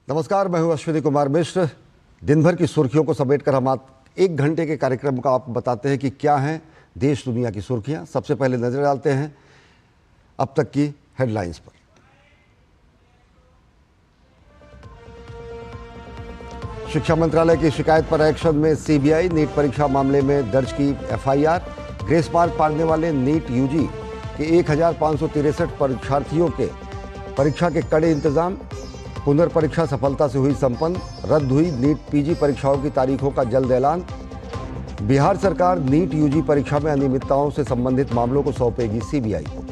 नमस्कार, मैं हूं अश्विनी कुमार मिश्र। दिन भर की सुर्खियों को समेटकर हम आप 1 घंटे के कार्यक्रम का आपको बताते हैं कि क्या हैं देश दुनिया की सुर्खियां। सबसे पहले नजर डालते हैं अब तक की हेडलाइंस पर। शिक्षा मंत्रालय की शिकायत पर एक्शन में सीबीआई। नीट परीक्षा मामले में दर्ज की एफआईआर। ग्रेस मार्क पाने वाले नीट यूजी के 1563 परीक्षार्थियों के परीक्षा के कड़े इंतजाम। पुनर्परीक्षा सफलता से हुई संपन्न। रद्द हुई नीट पीजी परीक्षाओं की तारीखों का जल्द ऐलान। बिहार सरकार नीट यूजी परीक्षा में अनियमितताओं से संबंधित मामलों को सौंपेगी सीबीआई को।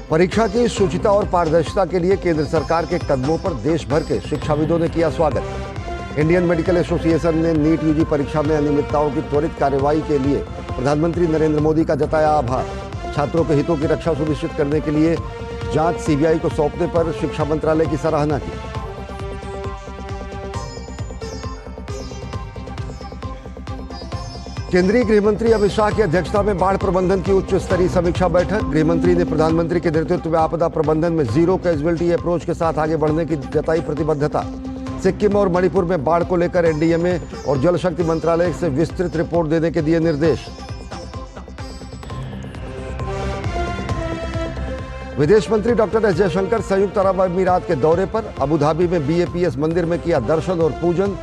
परीक्षा की शुचिता और पारदर्शिता के लिए केंद्र सरकार के कदमों पर देश भर के शिक्षाविदों ने किया स्वागत। इंडियन मेडिकल एसोसिएशन ने नीट यूजी परीक्षा में अनियमितताओं की त्वरित कार्रवाई के लिए प्रधानमंत्री नरेंद्र मोदी का जताया आभार। छात्रों के हितों की रक्षा सुनिश्चित करने के लिए जांच सीबीआई को सौंपने पर शिक्षा मंत्रालय की सराहना की। केंद्रीय गृहमंत्री अमित शाह की अध्यक्षता में बाढ़ प्रबंधन की उच्च स्तरीय समीक्षा बैठक। गृहमंत्री ने प्रधानमंत्री के नेतृत्व में आपदा प्रबंधन में जीरो कैजुअल्टी अप्रोच के साथ आगे बढ़ने की जताई प्रतिबद्धता। सिक्किम और मणिपुर में बाढ़ को लेकर एनडीएमए और जल शक्ति मंत्रालय से विस्तृत रिपोर्ट देने के दिए निर्देश। विदेश मंत्री डॉक्टर एस जयशंकर संयुक्त अरब अमीरात के दौरे पर। अबू धाबी में बीएपीएस मंदिर में किया दर्शन और पूजन।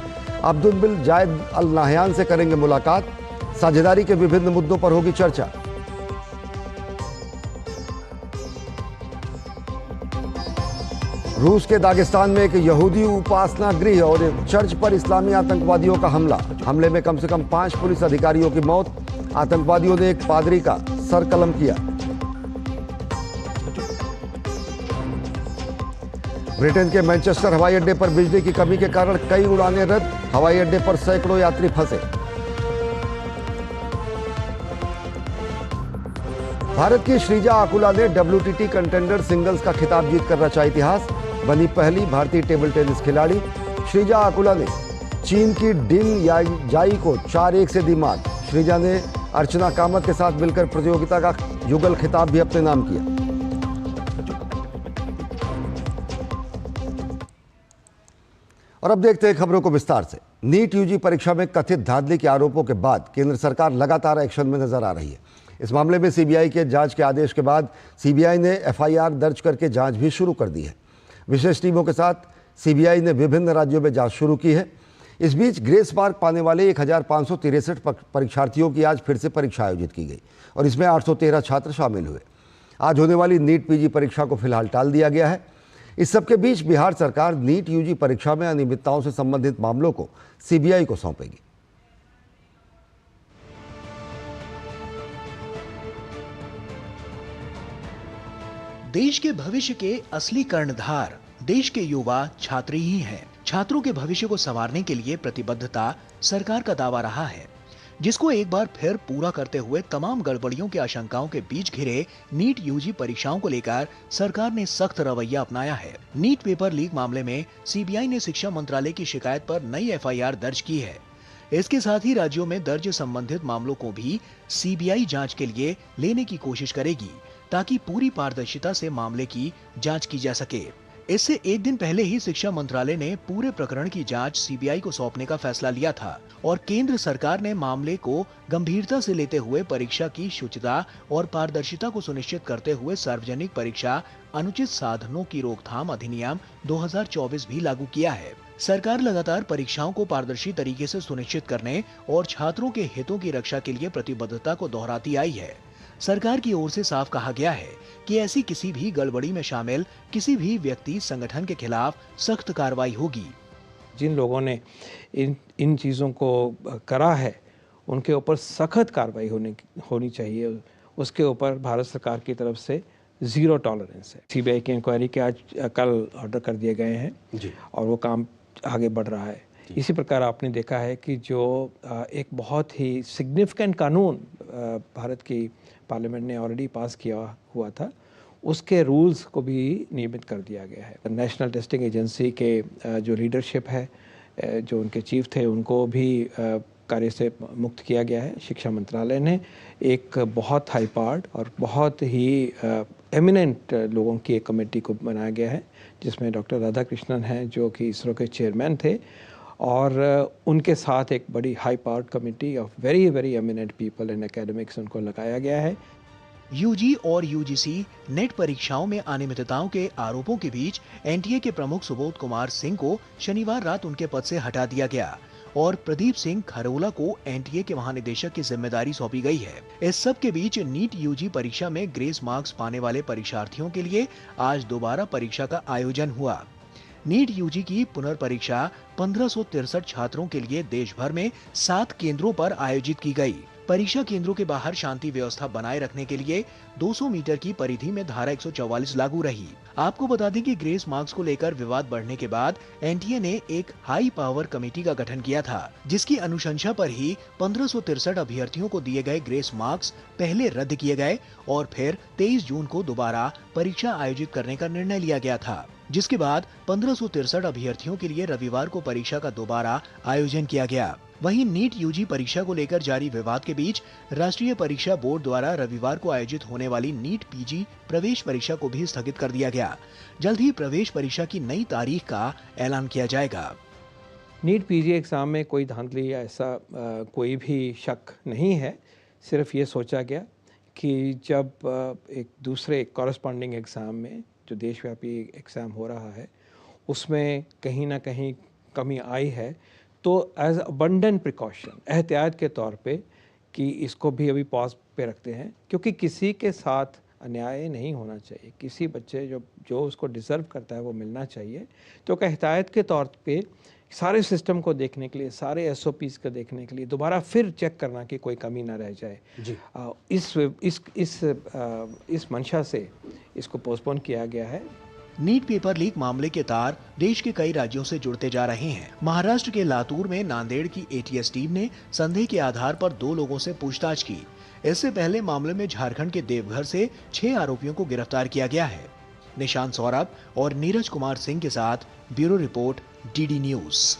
अब्दुल बिन जायद अल नाहयान से करेंगे मुलाकात। साझेदारी के विभिन्न मुद्दों पर होगी चर्चा। रूस के दागिस्तान में एक यहूदी उपासना गृह और चर्च पर इस्लामी आतंकवादियों का हमला। हमले में कम से कम 5 पुलिस अधिकारियों की मौत। आतंकवादियों ने एक पादरी का सर कलम किया। ब्रिटेन के मैनचेस्टर हवाई अड्डे पर बिजली की कमी के कारण कई उड़ानें रद्द। हवाई अड्डे पर सैकड़ों यात्री फंसे। भारत की श्रीजा आकुला ने WTT कंटेंडर सिंगल्स का खिताब जीतकर रचा इतिहास। बनी पहली भारतीय टेबल टेनिस खिलाड़ी। श्रीजा आकुला ने चीन की डिन जाई को 4-1 से दी मात। श्रीजा ने अर्चना कामत के साथ मिलकर प्रतियोगिता का युगल खिताब भी अपने नाम किया। और अब देखते हैं खबरों को विस्तार से। नीट यूजी परीक्षा में कथित धांधली के आरोपों के बाद केंद्र सरकार लगातार एक्शन में नजर आ रही है। इस मामले में सीबीआई के जांच के आदेश के बाद सीबीआई ने एफआईआर दर्ज करके जांच भी शुरू कर दी है। विशेष टीमों के साथ सीबीआई ने विभिन्न राज्यों में जांच शुरू की है। इस बीच ग्रेस मार्क पाने वाले 1563 परीक्षार्थियों की आज फिर से परीक्षा आयोजित की गई और इसमें 813 छात्र शामिल हुए। आज होने वाली नीट पीजी परीक्षा को फिलहाल टाल दिया गया है। इस सबके बीच बिहार सरकार नीट यूजी परीक्षा में अनियमितताओं से संबंधित मामलों को सीबीआई को सौंपेगी। देश के भविष्य के असली कर्णधार देश के युवा छात्र ही हैं। छात्रों के भविष्य को संवारने के लिए प्रतिबद्धता सरकार का दावा रहा है, जिसको एक बार फिर पूरा करते हुए तमाम गड़बड़ियों की आशंकाओं के बीच घिरे नीट यूजी परीक्षाओं को लेकर सरकार ने सख्त रवैया अपनाया है। नीट पेपर लीक मामले में सीबीआई ने शिक्षा मंत्रालय की शिकायत पर नई एफआईआर दर्ज की है। इसके साथ ही राज्यों में दर्ज संबंधित मामलों को भी सीबीआई जांच के लिए लेने की कोशिश करेगी, ताकि पूरी पारदर्शिता से मामले की जांच की जा सके। इससे एक दिन पहले ही शिक्षा मंत्रालय ने पूरे प्रकरण की जांच सीबीआई को सौंपने का फैसला लिया था और केंद्र सरकार ने मामले को गंभीरता से लेते हुए परीक्षा की शुचिता और पारदर्शिता को सुनिश्चित करते हुए सार्वजनिक परीक्षा अनुचित साधनों की रोकथाम अधिनियम 2024 भी लागू किया है। सरकार लगातार परीक्षाओं को पारदर्शी तरीके से सुनिश्चित करने और छात्रों के हितों की रक्षा के लिए प्रतिबद्धता को दोहराती आई है। सरकार की ओर से साफ कहा गया है कि ऐसी किसी भी गड़बड़ी में शामिल किसी भी व्यक्ति संगठन के खिलाफ सख्त कार्रवाई होगी। जिन लोगों ने इन चीज़ों को करा है उनके ऊपर सख्त कार्रवाई होनी चाहिए। उसके ऊपर भारत सरकार की तरफ से ज़ीरो टॉलरेंस है। सीबीआई की इंक्वायरी के आज कल ऑर्डर कर दिए गए हैं जी, और वो काम आगे बढ़ रहा है। इसी प्रकार आपने देखा है कि जो एक बहुत ही सिग्निफिकेंट कानून भारत की पार्लियामेंट ने ऑलरेडी पास किया हुआ था, उसके रूल्स को भी नियमित कर दिया गया है। नेशनल टेस्टिंग एजेंसी के जो लीडरशिप है, जो उनके चीफ थे, उनको भी कार्य से मुक्त किया गया है। शिक्षा मंत्रालय ने एक बहुत हाई पावर्ड और बहुत ही एमिनेंट लोगों की एक कमेटी को बनाया गया है, जिसमें डॉक्टर राधाकृष्णन हैं जो कि इसरो के चेयरमैन थे, और उनके साथ एक बड़ी high powered committee of very very eminent people and academics उनको लगाया गया है। यूजी और यूजीसी नेट परीक्षाओं में अनियमितताओं के आरोपों के बीच एनटीए के प्रमुख सुबोध कुमार सिंह को शनिवार रात उनके पद से हटा दिया गया और प्रदीप सिंह खरोला को एनटीए के महानिदेशक की जिम्मेदारी सौंपी गई है। इस सब के बीच नीट यूजी परीक्षा में ग्रेस मार्क्स पाने वाले परीक्षार्थियों के लिए आज दोबारा परीक्षा का आयोजन हुआ। नीट यूजी की पुनर्परीक्षा 1563 छात्रों के लिए देश भर में 7 केंद्रों पर आयोजित की गई। परीक्षा केंद्रों के बाहर शांति व्यवस्था बनाए रखने के लिए 200 मीटर की परिधि में धारा 144 लागू रही। आपको बता दें कि ग्रेस मार्क्स को लेकर विवाद बढ़ने के बाद एनटीए ने एक हाई पावर कमेटी का गठन किया था, जिसकी अनुशंसा पर ही 1563 अभ्यर्थियों को दिए गए ग्रेस मार्क्स पहले रद्द किए गए और फिर 23 जून को दोबारा परीक्षा आयोजित करने का निर्णय लिया गया था, जिसके बाद 1563 अभ्यर्थियों के लिए रविवार को परीक्षा का दोबारा आयोजन किया गया। वहीं नीट यूजी परीक्षा को लेकर जारी विवाद के बीच राष्ट्रीय परीक्षा बोर्ड द्वारा रविवार को आयोजित होने वाली नीट पीजी प्रवेश परीक्षा को भी स्थगित कर दिया गया। जल्द ही प्रवेश परीक्षा की नई तारीख का ऐलान किया जाएगा। नीट पीजी एग्ज़ाम में कोई धांधली या ऐसा कोई भी शक नहीं है। सिर्फ ये सोचा गया कि जब एक दूसरे कॉरस्पॉन्डिंग एग्ज़ाम में जो देशव्यापी एग्ज़ाम हो रहा है उसमें कहीं ना कहीं कमी आई है, तो एज अबंडेंट प्रिकॉशन, एहतियात के तौर पे कि इसको भी अभी पॉज पे रखते हैं, क्योंकि किसी के साथ अन्याय नहीं होना चाहिए। किसी बच्चे जो उसको डिज़र्व करता है वो मिलना चाहिए। तो एहतियात के तौर पे सारे सिस्टम को देखने के लिए, सारे एसओपीज़ को देखने के लिए दोबारा फिर चेक करना कि कोई कमी ना रह जाए जी। इस मंशा से इसको पोस्टपोन किया गया है। नीट पेपर लीक मामले के तार देश के कई राज्यों से जुड़ते जा रहे हैं। महाराष्ट्र के लातूर में नांदेड़ की एटीएस टीम ने संदेह के आधार पर 2 लोगों से पूछताछ की। इससे पहले मामले में झारखंड के देवघर से 6 आरोपियों को गिरफ्तार किया गया है। निशांत सौरभ और नीरज कुमार सिंह के साथ ब्यूरो रिपोर्ट, डीडी न्यूज।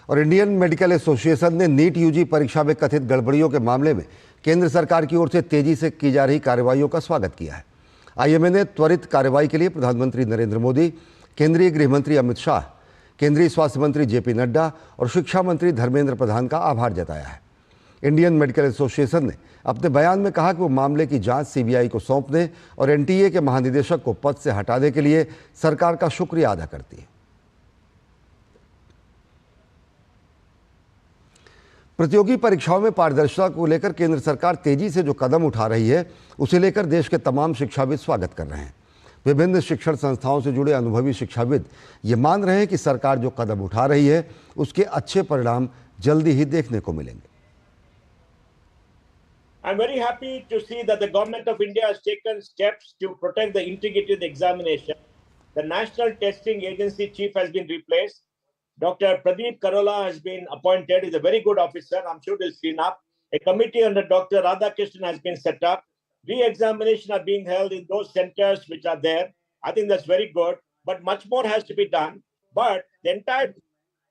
और इंडियन मेडिकल एसोसिएशन ने नीट यूजी परीक्षा में कथित गड़बड़ियों के मामले में केंद्र सरकार की ओर से तेजी से की जा रही कार्रवाइयों का स्वागत किया है। आईएमए ने त्वरित कार्रवाई के लिए प्रधानमंत्री नरेंद्र मोदी, केंद्रीय गृह मंत्री अमित शाह, केंद्रीय स्वास्थ्य मंत्री जेपी नड्डा और शिक्षा मंत्री धर्मेंद्र प्रधान का आभार जताया है। इंडियन मेडिकल एसोसिएशन ने अपने बयान में कहा कि वो मामले की जांच सीबीआई को सौंपने और एनटीए के महानिदेशक को पद से हटाने के लिए सरकार का शुक्रिया अदा करती है। प्रतियोगी परीक्षाओं में पारदर्शिता को लेकर केंद्र सरकार तेजी से जो कदम उठा रही है, उसे लेकर देश के तमाम शिक्षाविद स्वागत कर रहे हैं। विभिन्न शिक्षण संस्थाओं से जुड़े अनुभवी शिक्षाविद ये मान रहे हैं कि सरकार जो कदम उठा रही है उसके अच्छे परिणाम जल्दी ही देखने को मिलेंगे। I'm very happy to see that the government of India has taken steps to protect the integrity of the examination. The National Testing Agency chief has been replaced. Dr. Pradeep Karola has been appointed. He's a very good officer. I'm sure he'll clean up. A committee under Dr. Radhakrishnan has been set up. Re-examination are being held in those centers which are there. I think that's very good. But much more has to be done. But the entire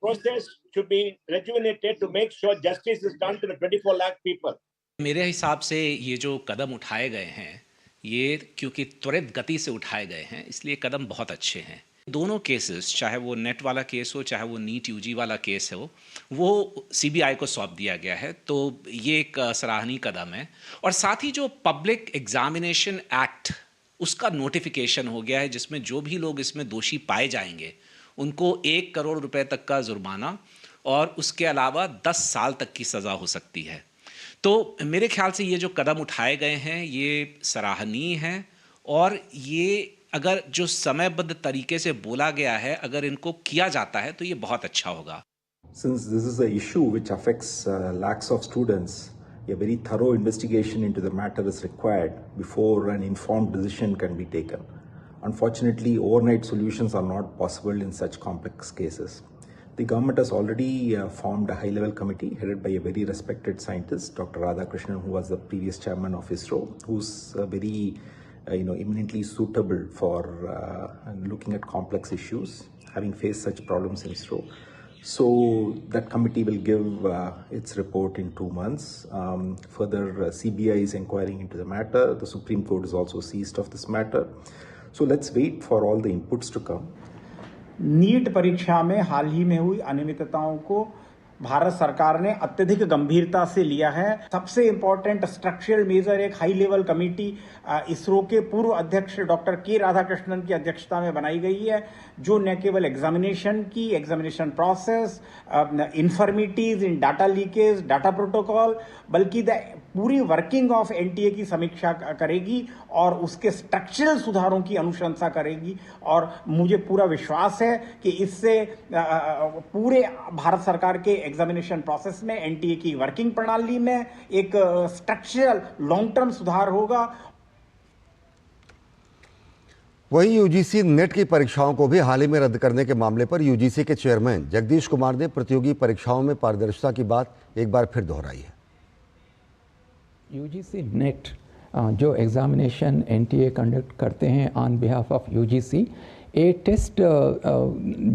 process should be rejuvenated to make sure justice is done to the 24 lakh people. मेरे हिसाब से ये जो कदम उठाए गए हैं, ये क्योंकि त्वरित गति से उठाए गए हैं, इसलिए कदम बहुत अच्छे हैं। दोनों केसेस, चाहे वो नेट वाला केस हो, चाहे वो नीट यूजी वाला केस हो, वो सीबीआई को सौंप दिया गया है। तो ये एक सराहनीय कदम है। और साथ ही जो पब्लिक एग्जामिनेशन एक्ट, उसका नोटिफिकेशन हो गया है, जिसमें जो भी लोग इसमें दोषी पाए जाएंगे उनको 1 करोड़ रुपए तक का जुर्माना और उसके अलावा 10 साल तक की सज़ा हो सकती है। तो मेरे ख्याल से ये जो कदम उठाए गए हैं ये सराहनीय हैं, और ये अगर जो समयबद्ध तरीके से बोला गया है, अगर इनको किया जाता है तो ये बहुत अच्छा होगा। Since this is an issue which affects lakhs of students, a very thorough investigation into the matter is required before an informed decision can be taken. Unfortunately, overnight solutions are not possible in such complex cases. The government has already formed a high-level committee headed by a very respected scientist, Dr. Radhakrishnan, who was the previous chairman of ISRO, who's very eminently suitable for looking at complex issues, having faced such problems in ISRO. So that committee will give its report in 2 months. Further, CBI is inquiring into the matter. The Supreme Court is also seized of this matter. So let's wait for all the inputs to come. NEET परीक्षा में हाल ही में हुई अनियमितताओं को भारत सरकार ने अत्यधिक गंभीरता से लिया है। सबसे इंपॉर्टेंट स्ट्रक्चरल मेजर एक हाई लेवल कमेटी इसरो के पूर्व अध्यक्ष डॉक्टर के राधाकृष्णन की अध्यक्षता में बनाई गई है, जो न केवल एग्जामिनेशन प्रोसेस, इन्फर्मिटीज इन डाटा लीकेज, डाटा प्रोटोकॉल, बल्कि पूरी वर्किंग ऑफ एनटीए की समीक्षा करेगी और उसके स्ट्रक्चरल सुधारों की अनुशंसा करेगी। और मुझे पूरा विश्वास है कि इससे पूरे भारत सरकार के एग्जामिनेशन प्रोसेस में, एनटीए की वर्किंग प्रणाली में एक स्ट्रक्चरल लॉन्ग टर्म सुधार होगा। वहीं यूजीसी नेट की परीक्षाओं को भी हाल ही में रद्द करने के मामले पर यूजीसी के चेयरमैन जगदीश कुमार ने प्रतियोगी परीक्षाओं में पारदर्शिता की बात एक बार फिर दोहराई है। यूजीसी नेट जो एग्जामिनेशन एनटीए कंडक्ट करते हैं on behalf of UGC, a test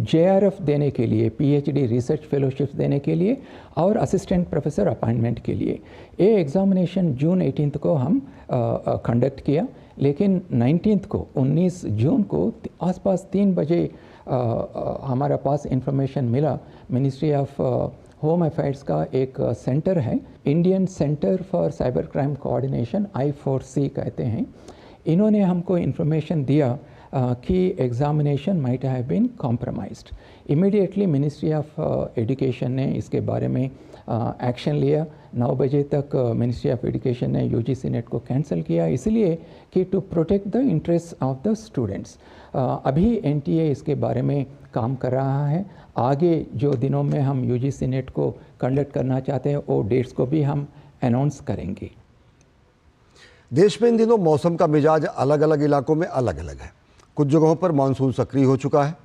JRF देने के लिए, पीएचडी रिसर्च फेलोशिप देने के लिए और असिस्टेंट प्रोफेसर अपॉइंटमेंट के लिए ये एग्जामिनेशन जून 18 को हम कंडक्ट किया, लेकिन 19 जून को आसपास 3 बजे हमारा पास इंफॉर्मेशन मिला। मिनिस्ट्री ऑफ होम अफेयर्स का एक सेंटर है, Indian centre for cyber crime coordination, I4C कहते हैं, इन्होंने हमको इन्फॉर्मेशन दिया कि examination might have been compromised. Immediately ministry of education ने इसके बारे में एक्शन लिया। 9 बजे तक मिनिस्ट्री ऑफ एजुकेशन ने यूजीसी नेट को कैंसिल किया, इसलिए कि to protect the interest of the students. अभी एनटीए इसके बारे में काम कर रहा है। आगे जो दिनों में हम यूजीसी नेट को कंडक्ट करना चाहते हैं वो डेट्स को भी हम अनाउंस करेंगे। देश में इन दिनों मौसम का मिजाज अलग अलग इलाकों में अलग अलग है। कुछ जगहों पर मानसून सक्रिय हो चुका है,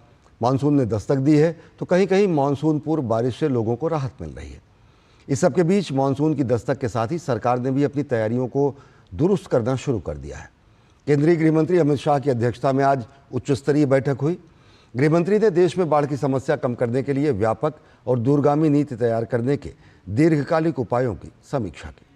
मानसून ने दस्तक दी है, तो कहीं कहीं मानसून पूर्व बारिश से लोगों को राहत मिल रही है। इस सब के बीच मानसून की दस्तक के साथ ही सरकार ने भी अपनी तैयारियों को दुरुस्त करना शुरू कर दिया है। केंद्रीय गृह मंत्री अमित शाह की अध्यक्षता में आज उच्च स्तरीय बैठक हुई। गृहमंत्री ने देश में बाढ़ की समस्या कम करने के लिए व्यापक और दूरगामी नीति तैयार करने के दीर्घकालिक उपायों की समीक्षा की।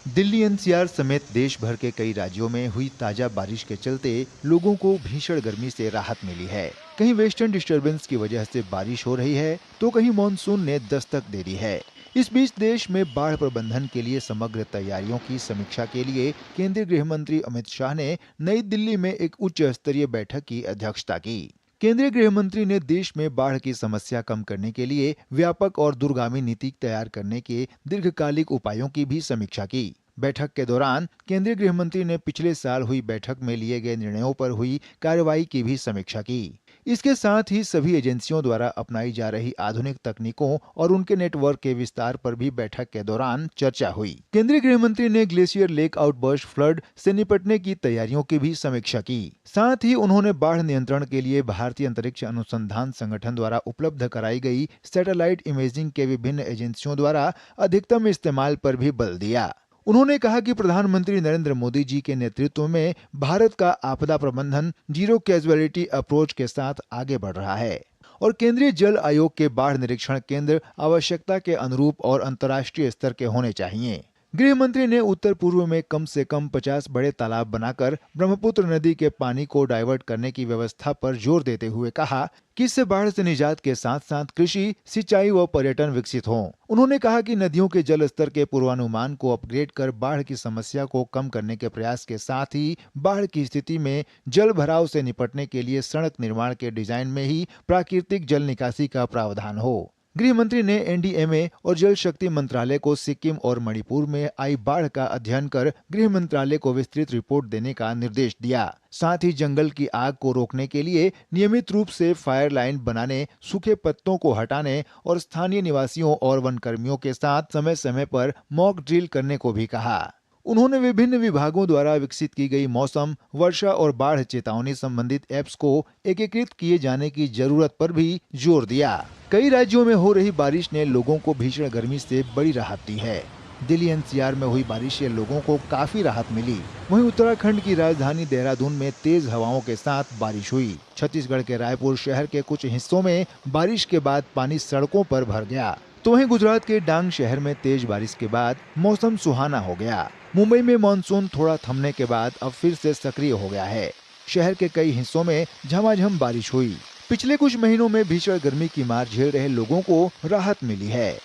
दिल्ली एनसीआर समेत देश भर के कई राज्यों में हुई ताजा बारिश के चलते लोगों को भीषण गर्मी से राहत मिली है। कहीं वेस्टर्न डिस्टर्बेंस की वजह से बारिश हो रही है, तो कहीं मॉनसून ने दस्तक दे दी है। इस बीच देश में बाढ़ प्रबंधन के लिए समग्र तैयारियों की समीक्षा के लिए केंद्रीय गृह मंत्री अमित शाह ने नई दिल्ली में एक उच्च स्तरीय बैठक की अध्यक्षता की। केंद्रीय गृह मंत्री ने देश में बाढ़ की समस्या कम करने के लिए व्यापक और दूरगामी नीति तैयार करने के दीर्घकालिक उपायों की भी समीक्षा की। बैठक के दौरान केंद्रीय गृह मंत्री ने पिछले साल हुई बैठक में लिए गए निर्णयों पर हुई कार्रवाई की भी समीक्षा की। इसके साथ ही सभी एजेंसियों द्वारा अपनाई जा रही आधुनिक तकनीकों और उनके नेटवर्क के विस्तार पर भी बैठक के दौरान चर्चा हुई। केंद्रीय गृह मंत्री ने ग्लेशियर लेक आउटबर्स्ट फ्लड से निपटने की तैयारियों की भी समीक्षा की। साथ ही उन्होंने बाढ़ नियंत्रण के लिए भारतीय अंतरिक्ष अनुसंधान संगठन द्वारा उपलब्ध कराई गई सैटेलाइट इमेजिंग के विभिन्न एजेंसियों द्वारा अधिकतम इस्तेमाल पर भी बल दिया। उन्होंने कहा कि प्रधानमंत्री नरेंद्र मोदी जी के नेतृत्व में भारत का आपदा प्रबंधन जीरो कैजुअलिटी अप्रोच के साथ आगे बढ़ रहा है और केंद्रीय जल आयोग के बाढ़ निरीक्षण केंद्र आवश्यकता के अनुरूप और अंतर्राष्ट्रीय स्तर के होने चाहिए। गृह मंत्री ने उत्तर पूर्व में कम से कम 50 बड़े तालाब बनाकर ब्रह्मपुत्र नदी के पानी को डाइवर्ट करने की व्यवस्था पर जोर देते हुए कहा कि इससे बाढ़ से निजात के साथ साथ कृषि, सिंचाई व पर्यटन विकसित हों। उन्होंने कहा कि नदियों के जल स्तर के पूर्वानुमान को अपग्रेड कर बाढ़ की समस्या को कम करने के प्रयास के साथ ही बाढ़ की स्थिति में जल भराव से निपटने के लिए सड़क निर्माण के डिजाइन में ही प्राकृतिक जल निकासी का प्रावधान हो। गृह मंत्री ने एनडीएमए और जल शक्ति मंत्रालय को सिक्किम और मणिपुर में आई बाढ़ का अध्ययन कर गृह मंत्रालय को विस्तृत रिपोर्ट देने का निर्देश दिया। साथ ही जंगल की आग को रोकने के लिए नियमित रूप से फायर लाइन बनाने, सूखे पत्तों को हटाने और स्थानीय निवासियों और वन कर्मियों के साथ समय समय पर मॉक ड्रिल करने को भी कहा। उन्होंने विभिन्न विभागों द्वारा विकसित की गई मौसम, वर्षा और बाढ़ चेतावनी संबंधित ऐप्स को एकीकृत किए जाने की जरूरत पर भी जोर दिया। कई राज्यों में हो रही बारिश ने लोगों को भीषण गर्मी से बड़ी राहत दी है। दिल्ली एनसीआर में हुई बारिश से लोगों को काफी राहत मिली। वहीं उत्तराखंड की राजधानी देहरादून में तेज हवाओं के साथ बारिश हुई। छत्तीसगढ़ के रायपुर शहर के कुछ हिस्सों में बारिश के बाद पानी सड़कों पर भर गया। तो वहीं गुजरात के डांग शहर में तेज बारिश के बाद मौसम सुहाना हो गया। मुंबई में मानसून थोड़ा थमने के बाद अब फिर से सक्रिय हो गया है। शहर के कई हिस्सों में झमाझम बारिश हुई। पिछले कुछ महीनों में भीषण गर्मी की मार झेल रहे लोगों को राहत मिली है।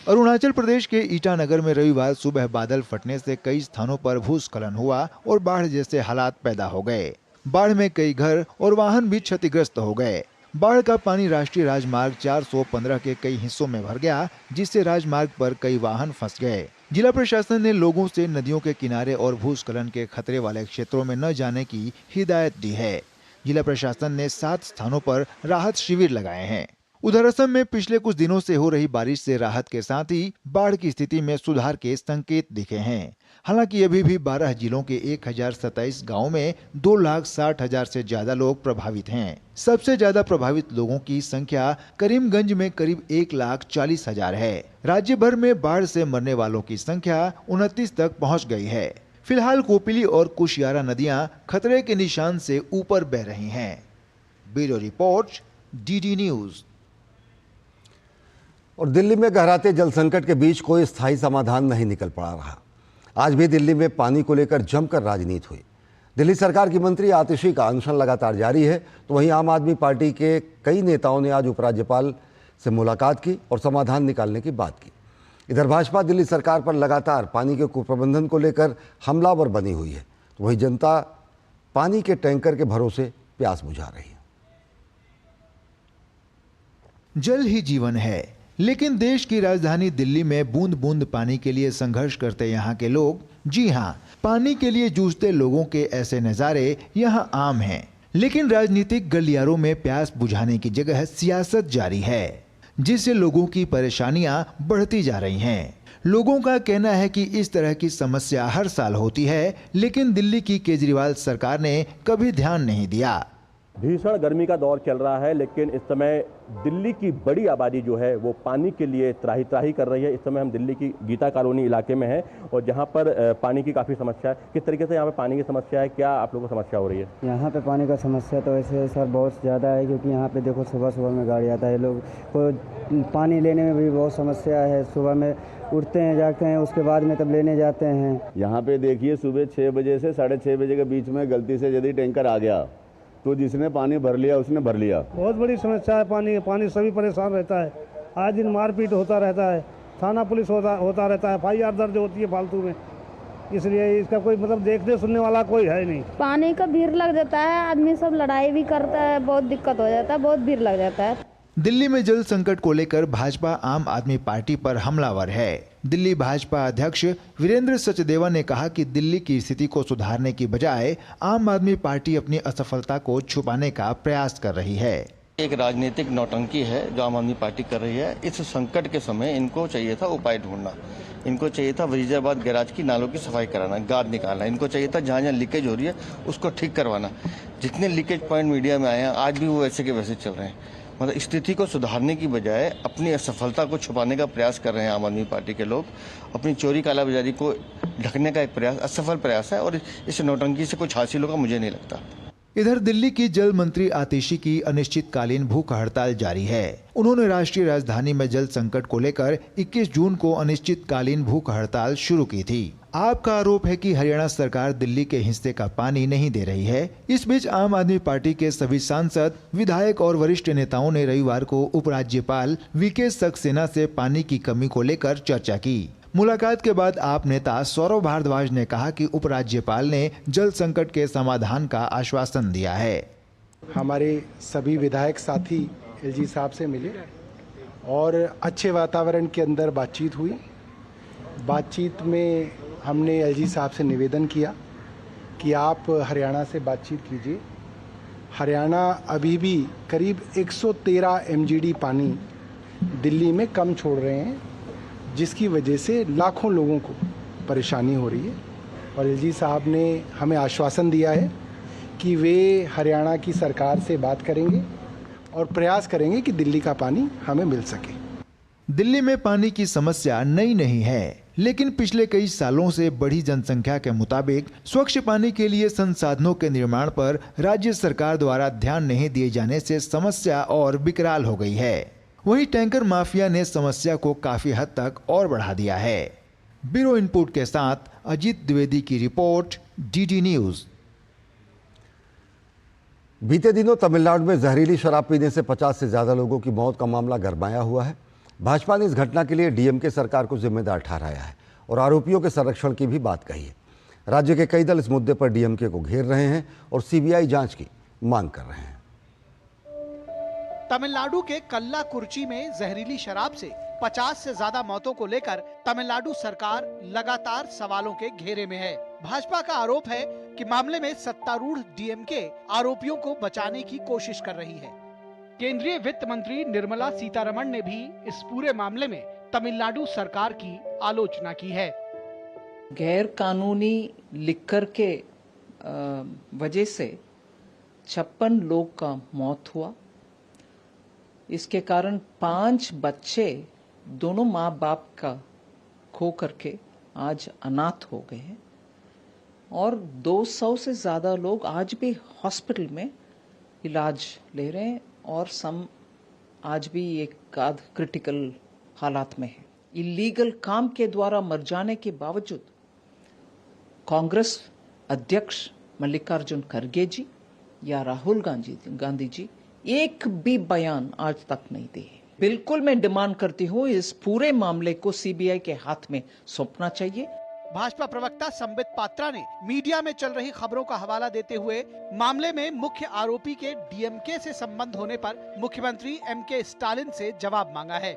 अरुणाचल प्रदेश के ईटानगर में रविवार सुबह बादल फटने से कई स्थानों पर भूस्खलन हुआ और बाढ़ जैसे हालात पैदा हो गए। बाढ़ में कई घर और वाहन भी क्षतिग्रस्त हो गए। बाढ़ का पानी राष्ट्रीय राजमार्ग 415 के कई हिस्सों में भर गया, जिससे राजमार्ग पर कई वाहन फंस गए। जिला प्रशासन ने लोगों से नदियों के किनारे और भूस्खलन के खतरे वाले क्षेत्रों में न जाने की हिदायत दी है। जिला प्रशासन ने 7 स्थानों पर राहत शिविर लगाए हैं। उधर असम में पिछले कुछ दिनों से हो रही बारिश से राहत के साथ ही बाढ़ की स्थिति में सुधार के संकेत दिखे हैं। हालांकि अभी भी 12 जिलों के 1027 गांवों में 2,60,000 से ज्यादा लोग प्रभावित हैं। सबसे ज्यादा प्रभावित लोगों की संख्या करीमगंज में करीब 1,40,000 है। राज्य भर में बाढ़ से मरने वालों की संख्या 29 तक पहुँच गई है। फिलहाल कोपिली और कुशियारा नदियां खतरे के निशान से ऊपर बह रही हैं। Bureau report, DD news. और दिल्ली में गहराते जल संकट के बीच कोई स्थायी समाधान नहीं निकल पड़ा रहा। आज भी दिल्ली में पानी को लेकर जमकर राजनीति हुई। दिल्ली सरकार की मंत्री आतिशी का अनशन लगातार जारी है, तो वहीं आम आदमी पार्टी के कई नेताओं ने आज उपराज्यपाल से मुलाकात की और समाधान निकालने की बात की। इधर भाजपा दिल्ली सरकार पर लगातार पानी के कुप्रबंधन को लेकर हमलावर बनी हुई है, तो वहीं जनता पानी के टैंकर के भरोसे प्यास बुझा रही है। जल ही जीवन है, लेकिन देश की राजधानी दिल्ली में बूंद बूंद पानी के लिए संघर्ष करते यहाँ के लोग, जी हाँ, पानी के लिए जूझते लोगों के ऐसे नज़ारे यहाँ आम हैं। लेकिन राजनीतिक गलियारों में प्यास बुझाने की जगह सियासत जारी है, जिससे लोगों की परेशानियां बढ़ती जा रही हैं। लोगों का कहना है कि इस तरह की समस्या हर साल होती है, लेकिन दिल्ली की केजरीवाल सरकार ने कभी ध्यान नहीं दिया। भीषण गर्मी का दौर चल रहा है, लेकिन इस समय दिल्ली की बड़ी आबादी जो है वो पानी के लिए त्राही त्राही कर रही है। इस समय हम दिल्ली की गीता कॉलोनी इलाके में हैं और जहां पर पानी की काफ़ी समस्या है। किस तरीके से यहाँ पे पानी की समस्या है, क्या आप लोगों को समस्या हो रही है? यहाँ पे पानी का समस्या तो वैसे सर बहुत ज़्यादा है, क्योंकि यहाँ पे देखो सुबह सुबह में गाड़ी आता है, लोग को पानी लेने में भी बहुत समस्या है। सुबह में उठते हैं, जाते हैं, उसके बाद में तब लेने जाते हैं। यहाँ पे देखिए सुबह 6 बजे से 6:30 बजे के बीच में गलती से यदि टैंकर आ गया तो जिसने पानी भर लिया उसने भर लिया। बहुत बड़ी समस्या है पानी सभी परेशान रहता है। आज दिन मारपीट होता रहता है, थाना पुलिस होता रहता है, FIR दर्ज होती है फालतू में। इसलिए इसका कोई मतलब देखने सुनने वाला कोई है नहीं। पानी का भीड़ लग जाता है, आदमी सब लड़ाई भी करता है, बहुत दिक्कत हो जाता है, बहुत भीड़ लग जाता है। दिल्ली में जल संकट को लेकर भाजपा आम आदमी पार्टी पर हमलावर है। दिल्ली भाजपा अध्यक्ष वीरेंद्र सचदेवा ने कहा कि दिल्ली की स्थिति को सुधारने की बजाय आम आदमी पार्टी अपनी असफलता को छुपाने का प्रयास कर रही है। एक राजनीतिक नौटंकी है जो आम आदमी पार्टी कर रही है। इस संकट के समय इनको चाहिए था उपाय ढूंढना, इनको चाहिए था वजीराबाद गैराज की नालों की सफाई कराना, गाद निकालना, इनको चाहिए था जहाँ जहाँ लीकेज हो रही है उसको ठीक करवाना। जितने लीकेज पॉइंट मीडिया में आए हैं आज भी वो वैसे के वैसे चल रहे हैं। मतलब स्थिति को सुधारने की बजाय अपनी असफलता को छुपाने का प्रयास कर रहे हैं आम आदमी पार्टी के लोग। अपनी चोरी कालाबाजारी को ढकने का एक प्रयास, असफल प्रयास है और इस नौटंकी से कुछ हासिल होगा मुझे नहीं लगता। इधर दिल्ली की जल मंत्री आतिशी की अनिश्चितकालीन भूख हड़ताल जारी है। उन्होंने राष्ट्रीय राजधानी में जल संकट को लेकर 21 जून को अनिश्चितकालीन भूख हड़ताल शुरू की थी। आपका आरोप है कि हरियाणा सरकार दिल्ली के हिस्से का पानी नहीं दे रही है। इस बीच आम आदमी पार्टी के सभी सांसद, विधायक और वरिष्ठ नेताओं ने रविवार को उपराज्यपाल VK सक्सेना से पानी की कमी को लेकर चर्चा की। मुलाकात के बाद आप नेता सौरभ भारद्वाज ने कहा कि उपराज्यपाल ने जल संकट के समाधान का आश्वासन दिया है। हमारे सभी विधायक साथी LG साहब से मिले और अच्छे वातावरण के अंदर बातचीत हुई। बातचीत में हमने LG साहब से निवेदन किया कि आप हरियाणा से बातचीत कीजिए। हरियाणा अभी भी करीब 113 MGD पानी दिल्ली में कम छोड़ रहे हैं, जिसकी वजह से लाखों लोगों को परेशानी हो रही है। और LG साहब ने हमें आश्वासन दिया है कि वे हरियाणा की सरकार से बात करेंगे और प्रयास करेंगे कि दिल्ली का पानी हमें मिल सके। दिल्ली में पानी की समस्या नई नहीं है, लेकिन पिछले कई सालों से बढ़ी जनसंख्या के मुताबिक स्वच्छ पानी के लिए संसाधनों के निर्माण पर राज्य सरकार द्वारा ध्यान नहीं दिए जाने से समस्या और विकराल हो गई है। वहीं टैंकर माफिया ने समस्या को काफी हद तक और बढ़ा दिया है। ब्यूरो इनपुट के साथ अजीत द्विवेदी की रिपोर्ट, डीडी न्यूज। बीते दिनों तमिलनाडु में जहरीली शराब पीने से 50 से ज्यादा लोगों की मौत का मामला गरमाया हुआ है। भाजपा ने इस घटना के लिए डीएमके सरकार को जिम्मेदार ठहराया है और आरोपियों के संरक्षण की भी बात कही है। राज्य के कई दल इस मुद्दे पर डीएमके को घेर रहे हैं और सीबीआई जांच की मांग कर रहे हैं। तमिलनाडु के कल्लाकुर्ची में जहरीली शराब से 50 से ज्यादा मौतों को लेकर तमिलनाडु सरकार लगातार सवालों के घेरे में है। भाजपा का आरोप है कि मामले में सत्तारूढ़ डीएमके आरोपियों को बचाने की कोशिश कर रही है। केंद्रीय वित्त मंत्री निर्मला सीतारमण ने भी इस पूरे मामले में तमिलनाडु सरकार की आलोचना की है। गैर कानूनी लिकर के वजह से 56 लोग का मौत हुआ। इसके कारण 5 बच्चे दोनों माँ बाप का खो करके आज अनाथ हो गए हैं और 200 से ज्यादा लोग आज भी हॉस्पिटल में इलाज ले रहे हैं और सम आज भी एक आध क्रिटिकल हालात में है। इलीगल काम के द्वारा मर जाने के बावजूद कांग्रेस अध्यक्ष मल्लिकार्जुन खड़गे जी या राहुल गांधी जी एक भी बयान आज तक नहीं दिए। बिल्कुल मैं डिमांड करती हूँ इस पूरे मामले को सीबीआई के हाथ में सौंपना चाहिए। भाजपा प्रवक्ता संबित पात्रा ने मीडिया में चल रही खबरों का हवाला देते हुए मामले में मुख्य आरोपी के डीएमके से संबंध होने पर मुख्यमंत्री एमके स्टालिन से जवाब मांगा है।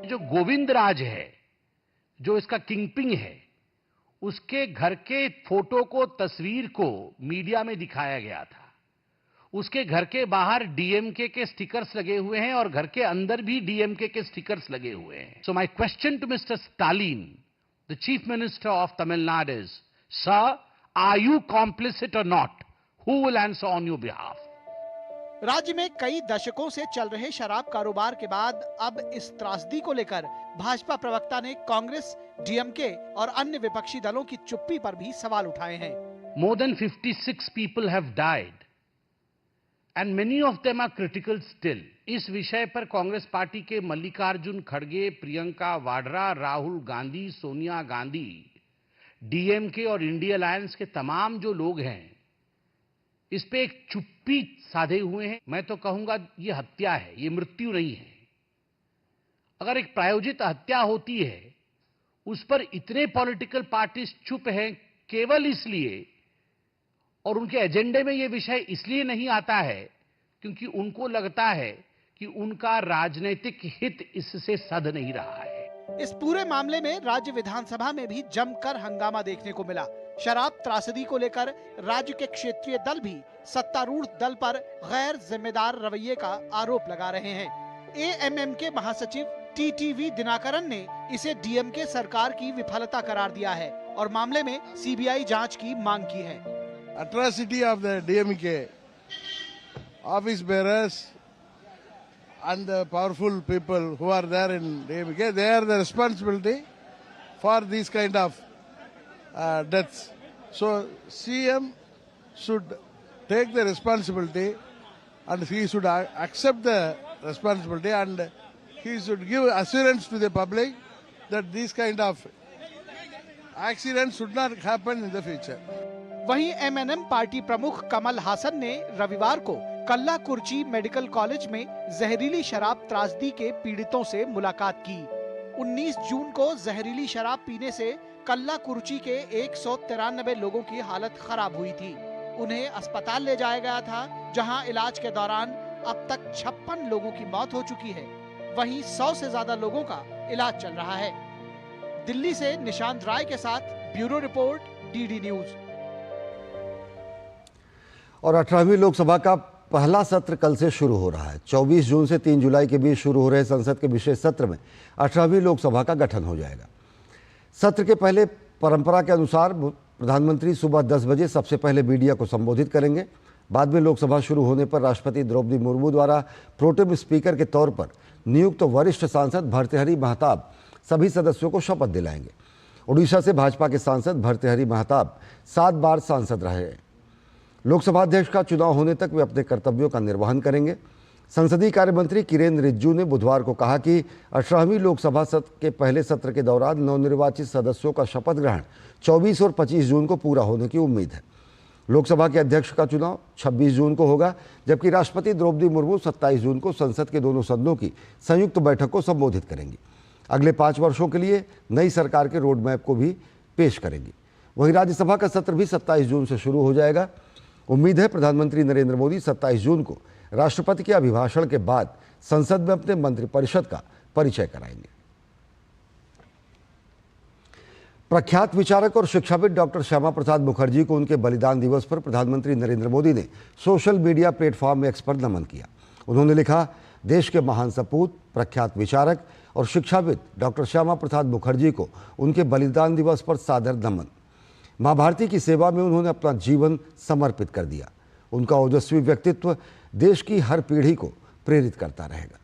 जो गोविंद राज है, जो इसका किंगपिंग है, उसके घर के फोटो को, तस्वीर को मीडिया में दिखाया गया था। उसके घर के बाहर डीएमके के स्टिकर्स लगे हुए हैं और घर के अंदर भी डीएमके के स्टिकर्स लगे हुए हैं। So my question to mister Stalin, the Chief Minister of Tamil Nadu is, sir, are you complicit or not? Who will answer on your behalf? राज्य में कई दशकों से चल रहे शराब कारोबार के बाद अब इस त्रासदी को लेकर भाजपा प्रवक्ता ने कांग्रेस, डीएमके और अन्य विपक्षी दलों की चुप्पी पर भी सवाल उठाए हैं। More than 56 people have died and many of them are critical still. इस विषय पर कांग्रेस पार्टी के मल्लिकार्जुन खड़गे, प्रियंका वाड्रा, राहुल गांधी, सोनिया गांधी, डीएमके और इंडिया अलायंस के तमाम जो लोग हैं इस पे एक चुप्पी साधे हुए हैं। मैं तो कहूंगा ये हत्या है, ये मृत्यु नहीं है। अगर एक प्रायोजित हत्या होती है उस पर इतने पॉलिटिकल पार्टीज चुप हैं केवल इसलिए, और उनके एजेंडे में ये विषय इसलिए नहीं आता है क्योंकि उनको लगता है कि उनका राजनीतिक हित इससे सध नहीं रहा है। इस पूरे मामले में राज्य विधानसभा में भी जमकर हंगामा देखने को मिला। शराब त्रासदी को लेकर राज्य के क्षेत्रीय दल भी सत्तारूढ़ दल पर गैर जिम्मेदार रवैये का आरोप लगा रहे हैं। एएमएम के महासचिव टीटीवी दिनाकरन ने इसे डीएमके सरकार की विफलता करार दिया है और मामले में सीबीआई जांच की मांग की है। Atrocity of the DMK office bearers and the powerful people who are there in DMK, they are the responsibility for these kind of deaths. So CM should take the responsibility and he should accept the responsibility and he should give assurance to the public that these kind of accidents should not happen in the future. वहीं MNM party प्रमुख कमल हासन ने रविवार को कल्लाकुर्ची medical college में जहरीली शराब त्रासदी के पीड़ितों से मुलाकात की। 19 जून को जहरीली शराब पीने से कल्लाकुर्ची के 193 लोगों की हालत खराब हुई थी। उन्हें अस्पताल ले जाया गया था, जहां इलाज के दौरान अब तक 56 लोगों की मौत हो चुकी है। वहीं 100 से ज्यादा लोगों का इलाज चल रहा है। दिल्ली से निशांत राय के साथ ब्यूरो रिपोर्ट, डीडी न्यूज। और 18वीं लोकसभा का पहला सत्र कल से शुरू हो रहा है। 24 जून से 3 जुलाई के बीच शुरू हो रहे संसद के विशेष सत्र में 18वीं लोकसभा का गठन हो जाएगा। सत्र के पहले परंपरा के अनुसार प्रधानमंत्री सुबह 10 बजे सबसे पहले मीडिया को संबोधित करेंगे। बाद में लोकसभा शुरू होने पर राष्ट्रपति द्रौपदी मुर्मू द्वारा प्रोटेम स्पीकर के तौर पर नियुक्त वरिष्ठ सांसद भर्तृहरि महताब सभी सदस्यों को शपथ दिलाएंगे। उड़ीसा से भाजपा के सांसद भर्तृहरि महताब 7 बार सांसद रहे हैं। लोकसभा अध्यक्ष का चुनाव होने तक वे अपने कर्तव्यों का निर्वहन करेंगे। संसदीय कार्य मंत्री किरेन रिजिजू ने बुधवार को कहा कि 18वीं लोकसभा सत्र के पहले सत्र के दौरान नवनिर्वाचित सदस्यों का शपथ ग्रहण 24 और 25 जून को पूरा होने की उम्मीद है। लोकसभा के अध्यक्ष का चुनाव 26 जून को होगा, जबकि राष्ट्रपति द्रौपदी मुर्मू 27 जून को संसद के दोनों सदनों की संयुक्त बैठक को संबोधित करेंगी। अगले 5 वर्षों के लिए नई सरकार के रोड मैप को भी पेश करेंगी। वहीं राज्यसभा का सत्र भी 27 जून से शुरू हो जाएगा। उम्मीद है प्रधानमंत्री नरेंद्र मोदी 27 जून को राष्ट्रपति के अभिभाषण के बाद संसद में अपने मंत्रिपरिषद का परिचय कराएंगे। प्रख्यात विचारक और शिक्षाविद डॉक्टर श्यामा प्रसाद मुखर्जी को उनके बलिदान दिवस पर प्रधानमंत्री नरेंद्र मोदी ने सोशल मीडिया प्लेटफॉर्म एक्स पर नमन किया। उन्होंने लिखा, देश के महान सपूत, प्रख्यात विचारक और शिक्षाविद डॉक्टर श्यामा प्रसाद मुखर्जी को उनके बलिदान दिवस पर सादर नमन। मां भारती की सेवा में उन्होंने अपना जीवन समर्पित कर दिया। उनका ओजस्वी व्यक्तित्व देश की हर पीढ़ी को प्रेरित करता रहेगा।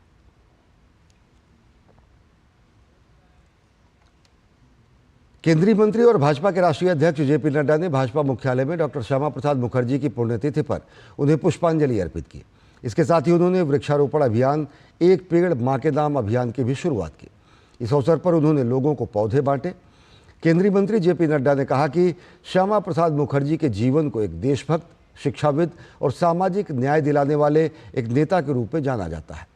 केंद्रीय मंत्री और भाजपा के राष्ट्रीय अध्यक्ष जेपी नड्डा ने भाजपा मुख्यालय में डॉक्टर श्यामा प्रसाद मुखर्जी की पुण्यतिथि पर उन्हें पुष्पांजलि अर्पित की। इसके साथ ही उन्होंने वृक्षारोपण अभियान एक पेड़ मां के नाम अभियान की भी शुरुआत की। इस अवसर पर उन्होंने लोगों को पौधे बांटे। केंद्रीय मंत्री जेपी नड्डा ने कहा कि श्यामा प्रसाद मुखर्जी के जीवन को एक देशभक्त, शिक्षाविद और सामाजिक न्याय दिलाने वाले एक नेता के रूप में जाना जाता है।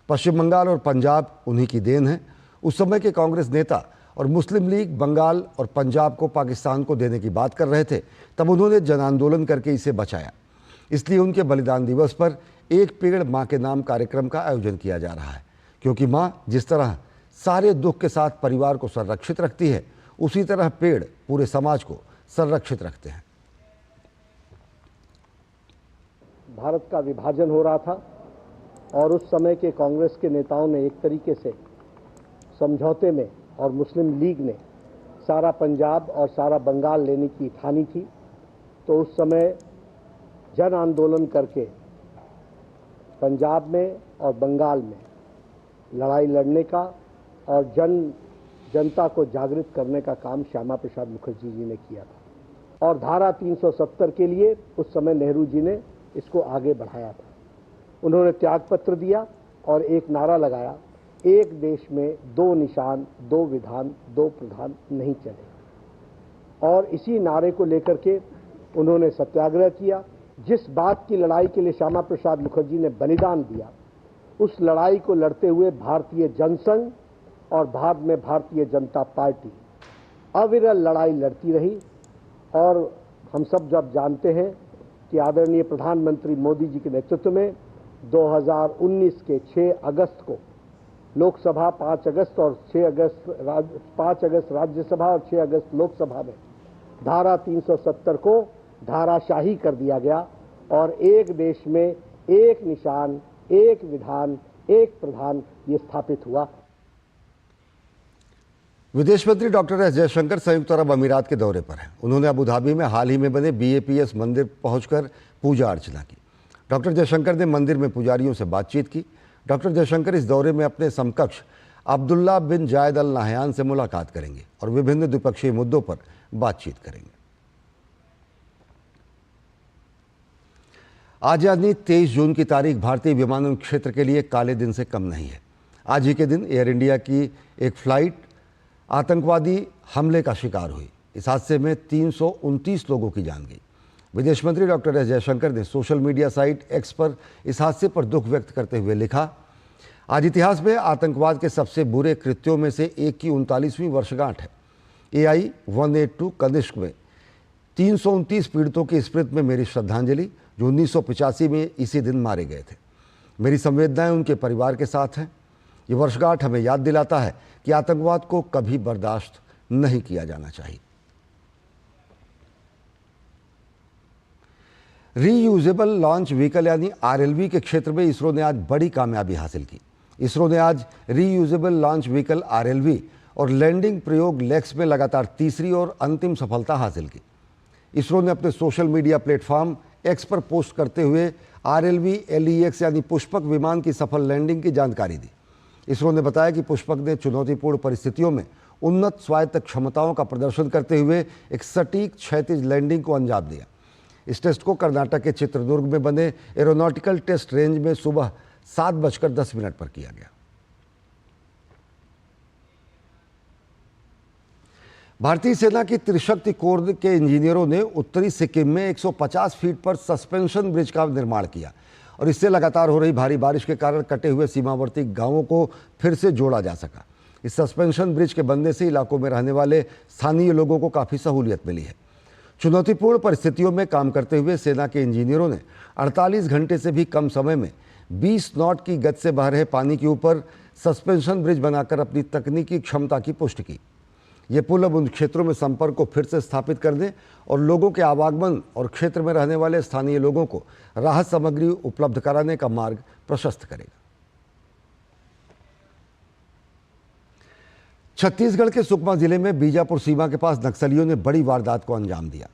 पश्चिम बंगाल और पंजाब उन्हीं की देन है। उस समय के कांग्रेस नेता और मुस्लिम लीग बंगाल और पंजाब को पाकिस्तान को देने की बात कर रहे थे, तब उन्होंने जन आंदोलन करके इसे बचाया। इसलिए उनके बलिदान दिवस पर एक पेड़ मां के नाम कार्यक्रम का आयोजन किया जा रहा है, क्योंकि मां जिस तरह सारे दुख के साथ परिवार को संरक्षित रखती है, उसी तरह पेड़ पूरे समाज को संरक्षित रखते हैं। भारत का विभाजन हो रहा था और उस समय के कांग्रेस के नेताओं ने एक तरीके से समझौते में और मुस्लिम लीग ने सारा पंजाब और सारा बंगाल लेने की ठानी थी। तो उस समय जन आंदोलन करके पंजाब में और बंगाल में लड़ाई लड़ने का और जनता को जागृत करने का काम श्यामा प्रसाद मुखर्जी जी ने किया था। और धारा 370 के लिए उस समय नेहरू जी ने इसको आगे बढ़ाया था। उन्होंने त्यागपत्र दिया और एक नारा लगाया, एक देश में 2 निशान, 2 विधान, 2 प्रधान नहीं चले। और इसी नारे को लेकर के उन्होंने सत्याग्रह किया। जिस बात की लड़ाई के लिए श्यामा प्रसाद मुखर्जी ने बलिदान दिया, उस लड़ाई को लड़ते हुए भारतीय जनसंघ और बाद में भारतीय जनता पार्टी अविरल लड़ाई लड़ती रही। और हम सब जब जानते हैं कि आदरणीय प्रधानमंत्री मोदी जी के नेतृत्व में 2019 के 6 अगस्त को लोकसभा, 5 अगस्त और 6 अगस्त 5 अगस्त राज्यसभा और 6 अगस्त लोकसभा में धारा 370 को धाराशाही कर दिया गया और एक देश में एक निशान, एक विधान, एक प्रधान ये स्थापित हुआ। विदेश मंत्री डॉक्टर एस जयशंकर संयुक्त अरब अमीरात के दौरे पर हैं। उन्होंने अबू धाबी में हाल ही में बने BAPS मंदिर पहुंचकर पूजा अर्चना की। डॉक्टर जयशंकर ने मंदिर में पुजारियों से बातचीत की। डॉक्टर जयशंकर इस दौरे में अपने समकक्ष अब्दुल्ला बिन जायद अल नाहयान से मुलाकात करेंगे और विभिन्न द्विपक्षीय मुद्दों पर बातचीत करेंगे। आज यानी 23 जून की तारीख भारतीय विमानन क्षेत्र के लिए काले दिन से कम नहीं है। आज ही के दिन एयर इंडिया की एक फ्लाइट आतंकवादी हमले का शिकार हुई। इस हादसे में 329 लोगों की जान गई। विदेश मंत्री डॉक्टर एस जयशंकर ने सोशल मीडिया साइट एक्स पर इस हादसे पर दुख व्यक्त करते हुए लिखा, आज इतिहास में आतंकवाद के सबसे बुरे कृत्यों में से एक की 39वीं वर्षगांठ है। AI 182 कनिष्क में 329 पीड़ितों की स्मृति में मेरी श्रद्धांजलि, जो 1985 में इसी दिन मारे गए थे। मेरी संवेदनाएं उनके परिवार के साथ हैं। ये वर्षगांठ हमें याद दिलाता है कि आतंकवाद को कभी बर्दाश्त नहीं किया जाना चाहिए। रीयूजेबल लॉन्च व्हीकल यानी RLV के क्षेत्र में इसरो ने आज बड़ी कामयाबी हासिल की। इसरो ने आज रीयूजेबल लॉन्च व्हीकल RLV और लैंडिंग प्रयोग लेक्स में लगातार तीसरी और अंतिम सफलता हासिल की। इसरो ने अपने सोशल मीडिया प्लेटफॉर्म एक्स पर पोस्ट करते हुए RLV LEX यानी पुष्पक विमान की सफल लैंडिंग की जानकारी दी। इसरो ने बताया कि पुष्पक ने चुनौतीपूर्ण परिस्थितियों में उन्नत स्वायत्त क्षमताओं का प्रदर्शन करते हुए एक सटीक क्षैतिज लैंडिंग को अंजाम दिया। इस टेस्ट को कर्नाटक के चित्रदुर्ग में बने एरोनॉटिकल टेस्ट रेंज में सुबह 7:10 पर किया गया। भारतीय सेना की त्रिशक्ति कोर के इंजीनियरों ने उत्तरी सिक्किम में 150 फीट पर सस्पेंशन ब्रिज का निर्माण किया और इससे लगातार हो रही भारी बारिश के कारण कटे हुए सीमावर्ती गांवों को फिर से जोड़ा जा सका। इस सस्पेंशन ब्रिज के बनने से इलाकों में रहने वाले स्थानीय लोगों को काफ़ी सहूलियत मिली है। चुनौतीपूर्ण परिस्थितियों में काम करते हुए सेना के इंजीनियरों ने 48 घंटे से भी कम समय में 20 नॉट की गति से बह रहे पानी के ऊपर सस्पेंशन ब्रिज बनाकर अपनी तकनीकी क्षमता की पुष्टि की। ये पुल अब उन क्षेत्रों में संपर्क को फिर से स्थापित करने और लोगों के आवागमन और क्षेत्र में रहने वाले स्थानीय लोगों को राहत सामग्री उपलब्ध कराने का मार्ग प्रशस्त करेगा। छत्तीसगढ़ के सुकमा जिले में बीजापुर सीमा के पास नक्सलियों ने बड़ी वारदात को अंजाम दिया।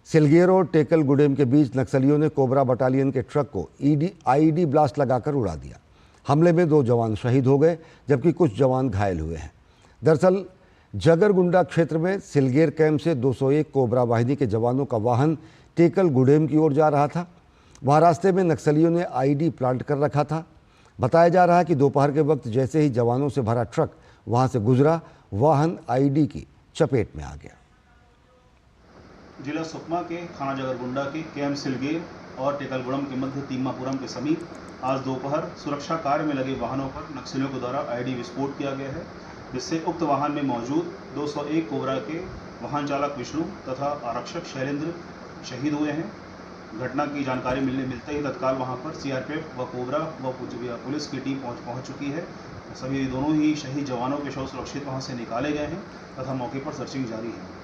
सिलगेर और टेकल गुडेम के बीच नक्सलियों ने कोबरा बटालियन के ट्रक को IED ब्लास्ट लगाकर उड़ा दिया। हमले में 2 जवान शहीद हो गए जबकि कुछ जवान घायल हुए हैं। दरअसल जगरगुंडा क्षेत्र में सिलगेर कैंप से 201 कोबरा वाहिनी के जवानों का वाहन टेकल गुडेम की ओर जा रहा था। वहां रास्ते में नक्सलियों ने IED प्लांट कर रखा था। बताया जा रहा है कि दोपहर के वक्त जैसे ही जवानों से भरा ट्रक वहां से गुजरा, वाहन IED की चपेट में आ गया। जिला सुकमा के थाना जगरगुंडा के कैंप सिलगेर और टेकलगुड़म के मध्य तीमापुरम के समीप आज दोपहर सुरक्षा कार्य में लगे वाहनों पर नक्सलियों के द्वारा IED विस्फोट किया गया है, जिससे उक्त वाहन में मौजूद 201 कोबरा के वाहन चालक विष्णु तथा आरक्षक शैलेंद्र शहीद हुए हैं। घटना की जानकारी मिलते ही तत्काल वहां पर CRPF व कोबरा व पुलिस की टीम पहुंच चुकी है। सभी दोनों ही शहीद जवानों के शव सुरक्षित वहां से निकाले गए हैं तथा मौके पर सर्चिंग जारी है।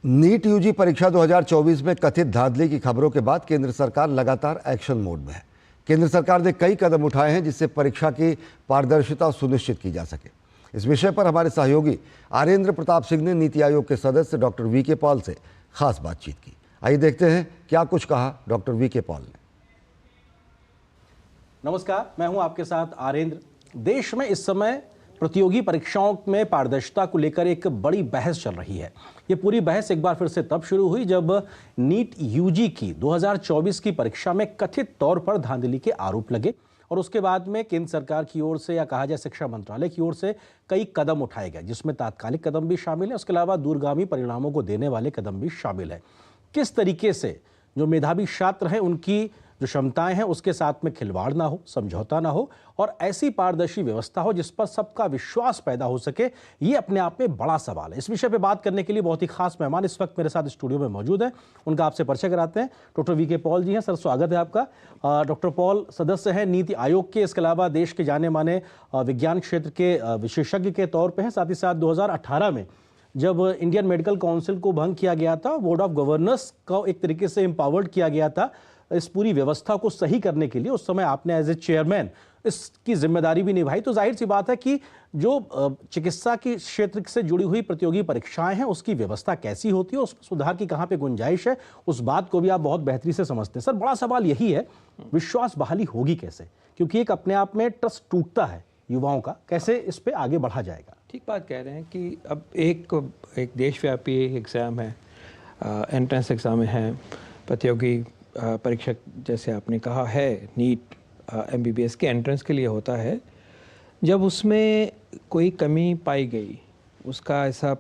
नीट UG परीक्षा 2024 में कथित धांधली की खबरों के बाद केंद्र सरकार लगातार एक्शन मोड में है। केंद्र सरकार ने कई कदम उठाए हैं जिससे परीक्षा की पारदर्शिता सुनिश्चित की जा सके। इस विषय पर हमारे सहयोगी आरेंद्र प्रताप सिंह ने नीति आयोग के सदस्य डॉक्टर VK पॉल से खास बातचीत की। आइए देखते हैं क्या कुछ कहा डॉक्टर VK पॉल ने। नमस्कार, मैं हूं आपके साथ आरेंद्र। देश में इस समय प्रतियोगी परीक्षाओं में पारदर्शिता को लेकर एक बड़ी बहस चल रही है। ये पूरी बहस एक बार फिर से तब शुरू हुई जब नीट UG की 2024 की परीक्षा में कथित तौर पर धांधली के आरोप लगे और उसके बाद में केंद्र सरकार की ओर से या कहा जाए शिक्षा मंत्रालय की ओर से कई कदम उठाए गए, जिसमें तात्कालिक कदम भी शामिल है, उसके अलावा दूरगामी परिणामों को देने वाले कदम भी शामिल है। किस तरीके से जो मेधावी छात्र हैं उनकी जो क्षमताएं हैं उसके साथ में खिलवाड़ ना हो, समझौता ना हो और ऐसी पारदर्शी व्यवस्था हो जिस पर सबका विश्वास पैदा हो सके, ये अपने आप में बड़ा सवाल है। इस विषय पे बात करने के लिए बहुत ही खास मेहमान इस वक्त मेरे साथ स्टूडियो में मौजूद हैं। उनका आपसे परिचय कराते हैं। डॉक्टर VK पॉल जी हैं। सर, स्वागत है आपका। डॉक्टर पॉल सदस्य हैं नीति आयोग के, इसके अलावा देश के जाने माने विज्ञान क्षेत्र के विशेषज्ञ के तौर पर हैं। साथ ही साथ 2018 में जब इंडियन मेडिकल काउंसिल को भंग किया गया था, बोर्ड ऑफ गवर्नर्स को एक तरीके से एम्पावर्ड किया गया था इस पूरी व्यवस्था को सही करने के लिए, उस समय आपने एज ए चेयरमैन इसकी जिम्मेदारी भी निभाई। तो जाहिर सी बात है कि जो चिकित्सा के क्षेत्र से जुड़ी हुई प्रतियोगी परीक्षाएं हैं उसकी व्यवस्था कैसी होती है, उस सुधार की कहां पे गुंजाइश है, उस बात को भी आप बहुत बेहतरी से समझते हैं। सर, बड़ा सवाल यही है, विश्वास बहाली होगी कैसे? क्योंकि एक अपने आप में ट्रस्ट टूटता है युवाओं का, कैसे इस पे आगे बढ़ा जाएगा? ठीक बात कह रहे हैं कि अब एक देशव्यापी एग्ज़ाम है, एंट्रेंस एग्ज़ाम है, प्रतियोगी परीक्षा जैसे आपने कहा है, नीट MBBS के एंट्रेंस के लिए होता है। जब उसमें कोई कमी पाई गई, उसका ऐसा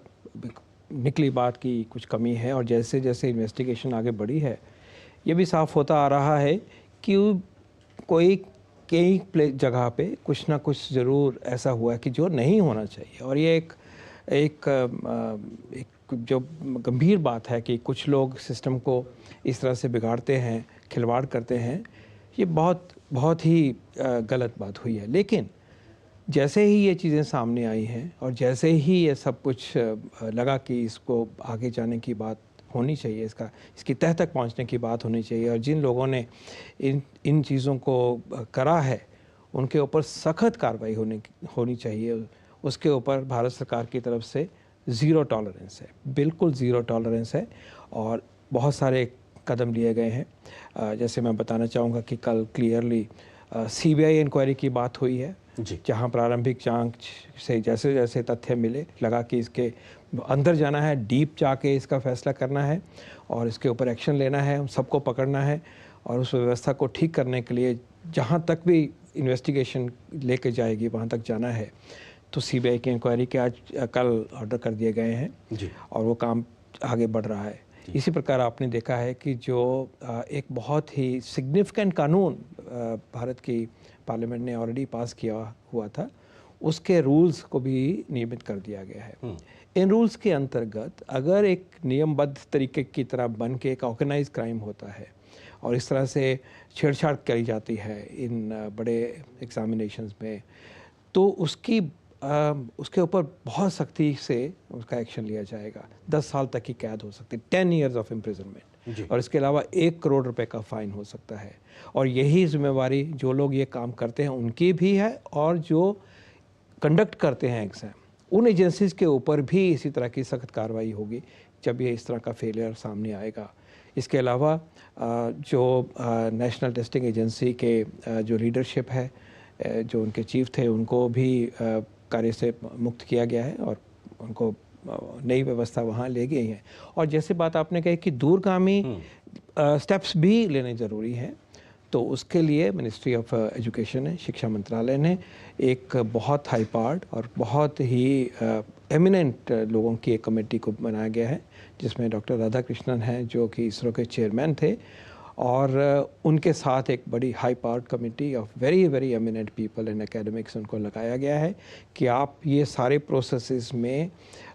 निकली बात की कुछ कमी है और जैसे जैसे इन्वेस्टिगेशन आगे बढ़ी है ये भी साफ होता आ रहा है कि कई जगह पे कुछ ना कुछ ज़रूर ऐसा हुआ है कि जो नहीं होना चाहिए। और ये एक जो गंभीर बात है कि कुछ लोग सिस्टम को इस तरह से बिगाड़ते हैं, खिलवाड़ करते हैं, ये बहुत ही गलत बात हुई है। लेकिन जैसे ही ये चीज़ें सामने आई हैं और जैसे ही ये सब कुछ लगा कि इसको आगे जाने की बात होनी चाहिए, इसकी तह तक पहुंचने की बात होनी चाहिए और जिन लोगों ने इन चीज़ों को करा है उनके ऊपर सख्त कार्रवाई होनी चाहिए। उसके ऊपर भारत सरकार की तरफ से ज़ीरो टॉलरेंस है, बिल्कुल ज़ीरो टॉलरेंस है। और बहुत सारे कदम लिए गए हैं। जैसे मैं बताना चाहूँगा कि कल क्लियरली CBI इंक्वायरी की बात हुई है, जहाँ प्रारंभिक जांच से जैसे जैसे तथ्य मिले लगा कि इसके अंदर जाना है, डीप जाके इसका फैसला करना है और इसके ऊपर एक्शन लेना है, सबको पकड़ना है और उस व्यवस्था को ठीक करने के लिए जहाँ तक भी इन्वेस्टिगेशन लेके जाएगी वहाँ तक जाना है। तो CBI की इंक्वायरी के आज कल ऑर्डर कर दिए गए हैं और वो काम आगे बढ़ रहा है। इसी प्रकार आपने देखा है कि जो एक बहुत ही सिग्निफिकेंट कानून भारत की पार्लियामेंट ने ऑलरेडी पास किया हुआ था, उसके रूल्स को भी नियमित कर दिया गया है। इन रूल्स के अंतर्गत अगर एक नियमबद्ध तरीके की तरह बन के एक ऑर्गेनाइज क्राइम होता है और इस तरह से छेड़छाड़ करी जाती है इन बड़े एग्जामिनेशंस में, तो उसके ऊपर बहुत सख्ती से उसका एक्शन लिया जाएगा। 10 साल तक की कैद हो सकती है, 10 years ऑफ इम्प्रिजनमेंट, और इसके अलावा 1 करोड़ रुपए का फाइन हो सकता है। और यही जिम्मेवारी जो लोग ये काम करते हैं उनकी भी है और जो कंडक्ट करते हैं एग्ज़ाम, उन एजेंसीज़ के ऊपर भी इसी तरह की सख्त कार्रवाई होगी जब ये इस तरह का फेलियर सामने आएगा। इसके अलावा जो नेशनल टेस्टिंग एजेंसी के जो लीडरशिप है, जो उनके चीफ थे, उनको भी कार्य से मुक्त किया गया है और उनको नई व्यवस्था वहाँ ले गई है। और जैसे बात आपने कही कि दूरगामी स्टेप्स भी लेने ज़रूरी हैं, तो उसके लिए मिनिस्ट्री ऑफ एजुकेशन है, शिक्षा मंत्रालय ने एक बहुत हाई पावर्ड और बहुत ही एमिनेंट लोगों की एक कमेटी को बनाया गया है, जिसमें डॉक्टर राधाकृष्णन हैं जो कि इसरो के चेयरमैन थे, और उनके साथ एक बड़ी high powered committee of very very eminent people in academics उनको लगाया गया है कि आप ये सारे प्रोसेसेस में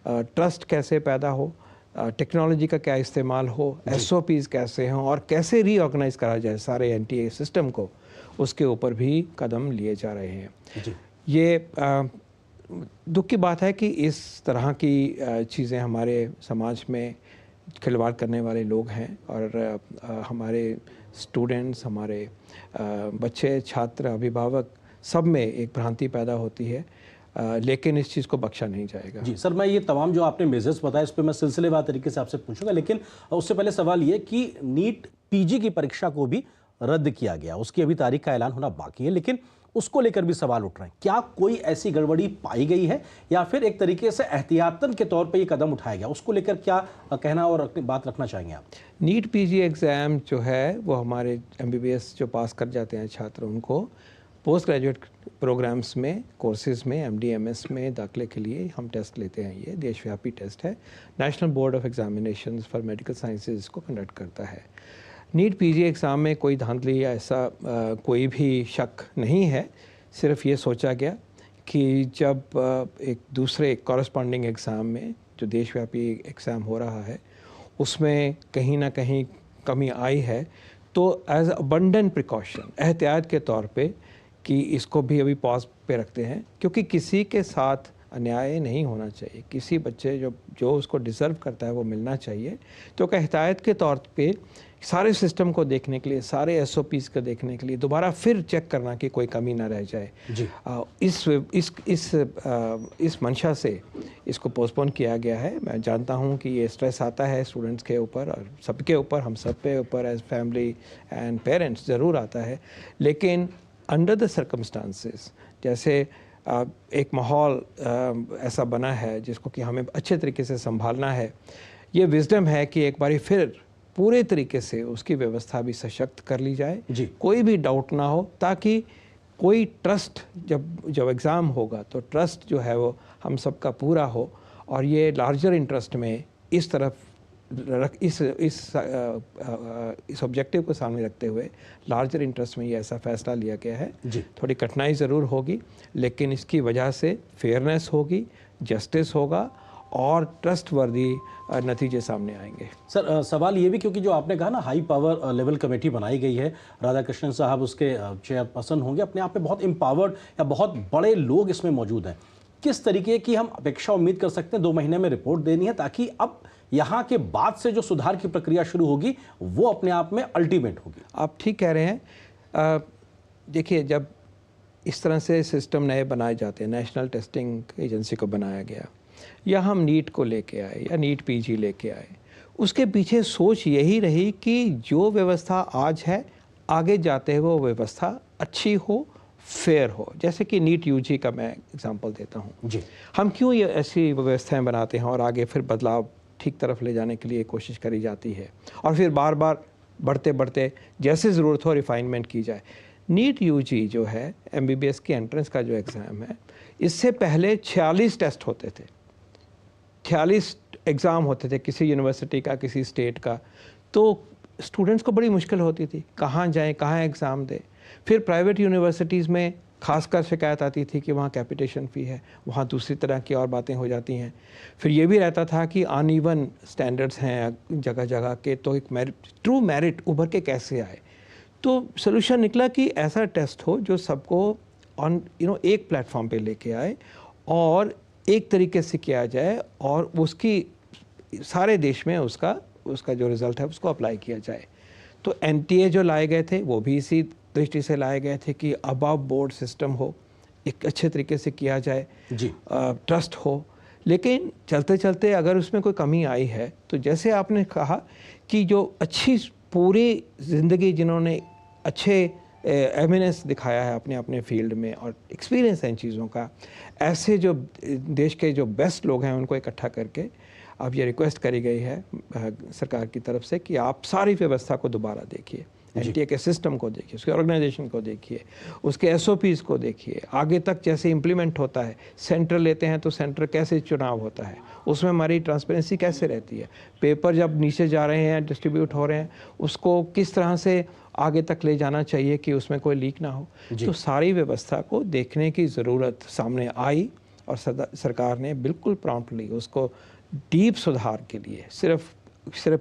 ट्रस्ट कैसे पैदा हो, टेक्नोलॉजी का क्या इस्तेमाल हो, SOPs कैसे हों और कैसे रीऑर्गेनाइज करा जाए सारे NTA सिस्टम को, उसके ऊपर भी कदम लिए जा रहे हैं। ये दुख की बात है कि इस तरह की चीज़ें हमारे समाज में खिलवाड़ करने वाले लोग हैं और हमारे स्टूडेंट्स, हमारे बच्चे, छात्र, अभिभावक सब में एक भ्रांति पैदा होती है, लेकिन इस चीज़ को बख्शा नहीं जाएगा। जी सर, मैं ये तमाम जो आपने मेजर्स बताए इस पर मैं सिलसिलेवार तरीके से आपसे पूछूंगा, लेकिन उससे पहले सवाल ये कि नीट PG की परीक्षा को भी रद्द किया गया, उसकी अभी तारीख का ऐलान होना बाकी है, लेकिन उसको लेकर भी सवाल उठ रहे हैं। क्या कोई ऐसी गड़बड़ी पाई गई है या फिर एक तरीके से एहतियातन के तौर पे ये कदम उठाया गया, उसको लेकर क्या कहना और बात रखना चाहेंगे आप? नीट PG एग्ज़ाम जो है वो हमारे MBBS जो पास कर जाते हैं छात्र, उनको पोस्ट ग्रेजुएट प्रोग्राम्स में, कोर्सेज में, MD MS में दाखिले के लिए हम टेस्ट लेते हैं। ये देशव्यापी टेस्ट है, national board of examinations for medical sciences इसको कंडक्ट करता है। नीट PG एग्ज़ाम में कोई धांधली या ऐसा कोई भी शक नहीं है, सिर्फ ये सोचा गया कि जब एक दूसरे कॉरस्पॉन्डिंग एग्ज़ाम में जो देशव्यापी एग्ज़ाम हो रहा है उसमें कहीं ना कहीं कमी आई है, तो एज अबंडेंट प्रिकॉशन, एहतियात के तौर पे कि इसको भी अभी पॉज पे रखते हैं, क्योंकि किसी के साथ अन्याय नहीं होना चाहिए, किसी बच्चे जो उसको डिज़र्व करता है वो मिलना चाहिए। तो एहतियात के तौर पे सारे सिस्टम को देखने के लिए, सारे SOPs को देखने के लिए दोबारा फिर चेक करना कि कोई कमी ना रह जाए, जी। इस मंशा से इसको पोस्टपोन किया गया है। मैं जानता हूँ कि ये स्ट्रेस आता है स्टूडेंट्स के ऊपर और सबके ऊपर, हम सब पे ऊपर एज फैमिली एंड पेरेंट्स ज़रूर आता है, लेकिन अंडर द सर्कमस्टांसेस, जैसे एक माहौल ऐसा बना है जिसको कि हमें अच्छे तरीके से संभालना है, ये विजडम है कि एक बारी फिर पूरे तरीके से उसकी व्यवस्था भी सशक्त कर ली जाए, कोई भी डाउट ना हो, ताकि कोई ट्रस्ट जब एग्ज़ाम होगा तो ट्रस्ट जो है वो हम सबका पूरा हो, और ये लार्जर इंटरेस्ट में इस तरफ इस ऑब्जेक्टिव को सामने रखते हुए लार्जर इंटरेस्ट में ये ऐसा फैसला लिया गया है। थोड़ी कठिनाई ज़रूर होगी, लेकिन इसकी वजह से फेयरनेस होगी, जस्टिस होगा और ट्रस्टवर्दी नतीजे सामने आएंगे। सर, सवाल ये भी, क्योंकि जो आपने कहा ना हाई पावर लेवल कमेटी बनाई गई है, राधाकृष्णन साहब उसके चेयरपर्सन होंगे, अपने आप में बहुत एम्पावर्ड या बहुत बड़े लोग इसमें मौजूद हैं। किस तरीके की हम अपेक्षा उम्मीद कर सकते हैं? 2 महीने में रिपोर्ट देनी है, ताकि अब यहाँ के बाद से जो सुधार की प्रक्रिया शुरू होगी वो अपने आप में अल्टीमेट होगी। आप ठीक कह रहे हैं। देखिए, जब इस तरह से सिस्टम नए बनाए जाते हैं, नेशनल टेस्टिंग एजेंसी को बनाया गया, या हम नीट को लेके आए या नीट PG लेके आए, उसके पीछे सोच यही रही कि जो व्यवस्था आज है आगे जाते हुए वो व्यवस्था अच्छी हो, फेयर हो। जैसे कि नीट यूजी का मैं एग्जांपल देता हूँ जी। हम क्यों ये ऐसी व्यवस्थाएं बनाते हैं और आगे फिर बदलाव ठीक तरफ ले जाने के लिए कोशिश करी जाती है और फिर बार बार बढ़ते बढ़ते जैसे ज़रूरत हो रिफाइनमेंट की जाए। नीट यूजी जो है MBBS की एंट्रेंस का जो एग्ज़ाम है, इससे पहले 46 टेस्ट होते थे, 46 एग्ज़ाम होते थे किसी यूनिवर्सिटी का, किसी स्टेट का। तो स्टूडेंट्स को बड़ी मुश्किल होती थी, कहाँ जाएं, कहाँ एग्ज़ाम दें। फिर प्राइवेट यूनिवर्सिटीज़ में खासकर शिकायत आती थी कि वहाँ कैपिटेशन फ़ी है, वहाँ दूसरी तरह की और बातें हो जाती हैं। फिर ये भी रहता था कि अनइवन स्टैंडर्ड्स हैं जगह जगह के, तो एक ट्रू मेरिट उभर के कैसे आए। तो सोल्यूशन निकला कि ऐसा टेस्ट हो जो सबको एक प्लेटफॉर्म पे लेके आए और एक तरीके से किया जाए और उसकी सारे देश में उसका जो रिज़ल्ट है उसको अप्लाई किया जाए। तो NTA जो लाए गए थे वो भी इसी दृष्टि से लाए गए थे कि अबव बोर्ड सिस्टम हो, एक अच्छे तरीके से किया जाए जी, ट्रस्ट हो। लेकिन चलते चलते अगर उसमें कोई कमी आई है तो जैसे आपने कहा कि जो अच्छी पूरी ज़िंदगी जिन्होंने अच्छे एमिनेंस दिखाया है अपने अपने फील्ड में और एक्सपीरियंस है इन चीज़ों का, ऐसे जो देश के जो बेस्ट लोग हैं उनको इकट्ठा करके अब ये रिक्वेस्ट करी गई है सरकार की तरफ से कि आप सारी व्यवस्था को दोबारा देखिए, NTA के सिस्टम को देखिए, उसके ऑर्गेनाइजेशन को देखिए, उसके SOPs को देखिए, आगे तक जैसे इम्प्लीमेंट होता है। सेंटर लेते हैं तो सेंटर कैसे चुनाव होता है, उसमें हमारी ट्रांसपेरेंसी कैसे रहती है, पेपर जब नीचे जा रहे हैं, डिस्ट्रीब्यूट हो रहे हैं, उसको किस तरह से आगे तक ले जाना चाहिए कि उसमें कोई लीक ना हो। तो सारी व्यवस्था को देखने की ज़रूरत सामने आई और सरकार ने बिल्कुल प्रॉम्प्टली उसको डीप सुधार के लिए, सिर्फ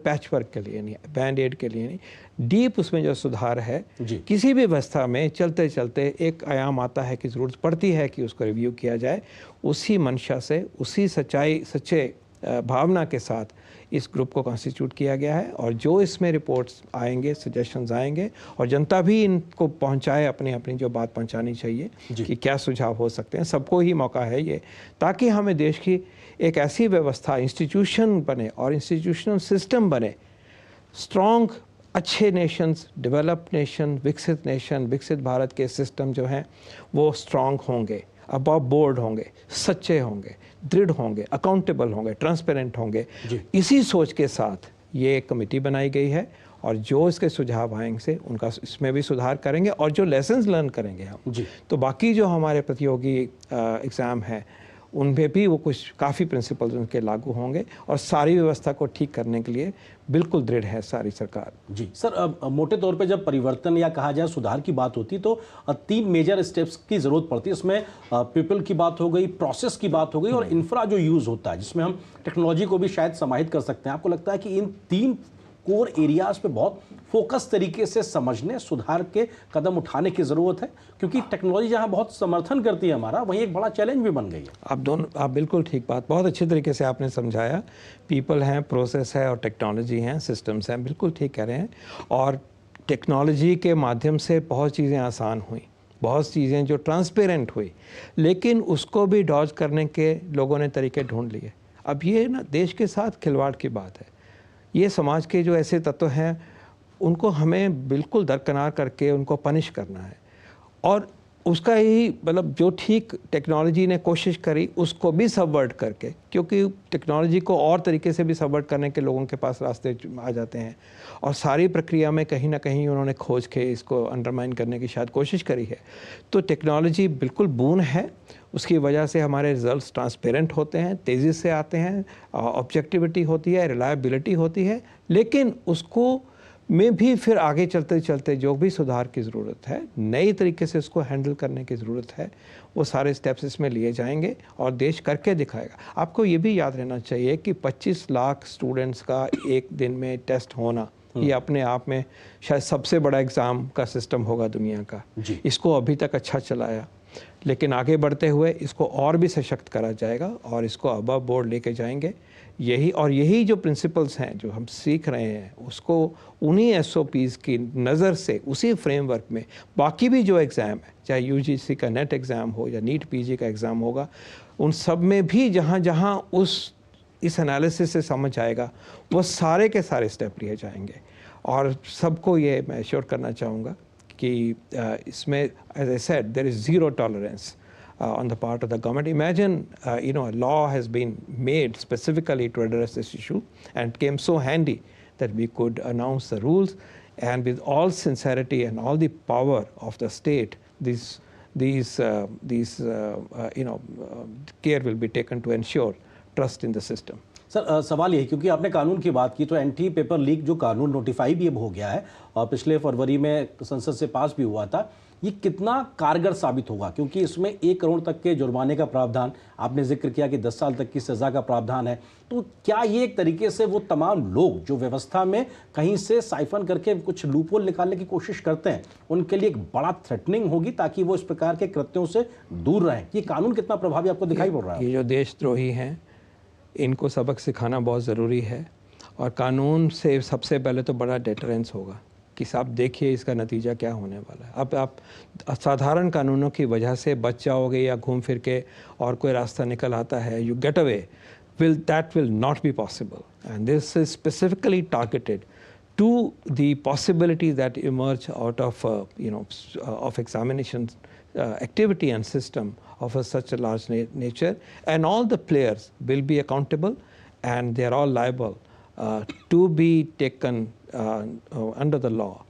पैच वर्क के लिए नहीं, बैंड एड के लिए नहीं, डीप उसमें जो सुधार है किसी भी व्यवस्था में चलते चलते एक आयाम आता है कि ज़रूरत पड़ती है कि उसको रिव्यू किया जाए। उसी मंशा से, उसी सच्चे भावना के साथ इस ग्रुप को कॉन्स्टिट्यूट किया गया है और जो इसमें रिपोर्ट्स आएंगे, सजेशंस आएंगे और जनता भी इनको पहुंचाए अपनी अपनी जो बात पहुंचानी चाहिए कि क्या सुझाव हो सकते हैं। सबको ही मौका है ये, ताकि हमें देश की एक ऐसी व्यवस्था, इंस्टीट्यूशन बने और इंस्टीट्यूशनल सिस्टम बने, स्ट्रॉन्ग अच्छे नेशंस, डेवलप्ड नेशन, विकसित भारत के सिस्टम जो हैं वो स्ट्रॉन्ग होंगे, अबव बोर्ड होंगे, सच्चे होंगे, दृढ़ होंगे, अकाउंटेबल होंगे, ट्रांसपेरेंट होंगे। इसी सोच के साथ ये एक कमेटी बनाई गई है और जो इसके सुझाव आएंगे उनका इसमें भी सुधार करेंगे और जो लेसन्स लर्न करेंगे हम, तो बाकी जो हमारे प्रतियोगी एग्ज़ाम हैं उनमें भी वो कुछ काफ़ी प्रिंसिपल्स उनके लागू होंगे और सारी व्यवस्था को ठीक करने के लिए बिल्कुल दृढ़ है सारी सरकार। जी सर, मोटे तौर पे जब परिवर्तन या कहा जाए सुधार की बात होती तो 3 मेजर स्टेप्स की ज़रूरत पड़ती है। इसमें पीपल की बात हो गई, प्रोसेस की बात हो गई और इंफ्रा जो यूज़ होता है जिसमें हम टेक्नोलॉजी को भी शायद समाहित कर सकते हैं। आपको लगता है कि इन 3 कोर एरियाज पे बहुत फोकस तरीके से समझने, सुधार के कदम उठाने की ज़रूरत है, क्योंकि टेक्नोलॉजी जहां बहुत समर्थन करती है हमारा, वहीं एक बड़ा चैलेंज भी बन गई है। आप बिल्कुल ठीक बात, बहुत अच्छे तरीके से आपने समझाया। पीपल हैं, प्रोसेस है और टेक्नोलॉजी हैं, सिस्टम्स हैं, बिल्कुल ठीक कह रहे हैं। और टेक्नोलॉजी के माध्यम से बहुत चीज़ें आसान हुई, बहुत चीज़ें जो ट्रांसपेरेंट हुई, लेकिन उसको भी डॉज करने के लोगों ने तरीके ढूंढ लिए। अब ये ना देश के साथ खिलवाड़ की बात है। ये समाज के जो ऐसे तत्व हैं उनको हमें बिल्कुल दरकिनार करके उनको पनिश करना है और उसका ही मतलब जो ठीक टेक्नोलॉजी ने कोशिश करी उसको भी सबवर्ट करके, क्योंकि टेक्नोलॉजी को और तरीके से भी सबवर्ट करने के लोगों के पास रास्ते आ जाते हैं और सारी प्रक्रिया में कहीं ना कहीं उन्होंने खोज के इसको अंडरमाइन करने की शायद कोशिश करी है। तो टेक्नोलॉजी बिल्कुल बून है, उसकी वजह से हमारे रिजल्ट्स ट्रांसपेरेंट होते हैं, तेज़ी से आते हैं, ऑब्जेक्टिविटी होती है, रिलायबिलिटी होती है, लेकिन उसको में भी फिर आगे चलते चलते जो भी सुधार की ज़रूरत है, नई तरीके से इसको हैंडल करने की ज़रूरत है, वो सारे स्टेप्स इसमें लिए जाएंगे और देश करके दिखाएगा। आपको ये भी याद रहना चाहिए कि 25 लाख स्टूडेंट्स का एक दिन में टेस्ट होना, ये अपने आप में शायद सबसे बड़ा एग्ज़ाम का सिस्टम होगा दुनिया का। इसको अभी तक अच्छा चलाया, लेकिन आगे बढ़ते हुए इसको और भी सशक्त करा जाएगा और इसको अबव बोर्ड लेके जाएंगे। यही जो प्रिंसिपल्स हैं जो हम सीख रहे हैं, उसको उन्हीं SOPs की नज़र से, उसी फ्रेमवर्क में बाकी भी जो एग्ज़ाम है, चाहे UGC का नेट एग्ज़ाम हो या नीट PG का एग्ज़ाम होगा, उन सब में भी जहाँ जहाँ उस इस एनालिसिस से समझ आएगा, वो सारे के सारे स्टेप लिए जाएंगे। और सबको ये मैं श्योर करना चाहूँगा कि इसमें as I said there is zero tolerance on the part of the government. Imagine, a law has been made specifically to address this issue and came so handy that we could announce the rules, and with all sincerity and all the power of the state, care will be taken to ensure trust in the system. Sir सवाल यही, क्योंकि आपने कानून की बात की, तो anti paper leak जो कानून नोटिफाई भी अब हो गया है और पिछले फरवरी में संसद से पास भी हुआ था, ये कितना कारगर साबित होगा? क्योंकि इसमें 1 करोड़ तक के जुर्माने का प्रावधान, आपने जिक्र किया कि 10 साल तक की सजा का प्रावधान है, तो क्या ये एक तरीके से वो तमाम लोग जो व्यवस्था में कहीं से साइफन करके कुछ लूपहोल निकालने की कोशिश करते हैं, उनके लिए एक बड़ा थ्रेटनिंग होगी ताकि वो इस प्रकार के कृत्यों से दूर रहें? ये कानून कितना प्रभावी आपको दिखाई पड़ रहा है? ये जो देशद्रोही हैं, इनको सबक सिखाना बहुत ज़रूरी है, और कानून से सबसे पहले तो बड़ा डेटरेंस होगा कि साहब देखिए इसका नतीजा क्या होने वाला है। अब आप साधारण कानूनों की वजह से बच जाओगे या घूम फिर के और कोई रास्ता निकल आता है, you get away, that will not be possible. And this is specifically targeted to the possibilities that emerge out of of examination activity and system of such a large nature, and all the players will be accountable, and they are all liable to be taken under the law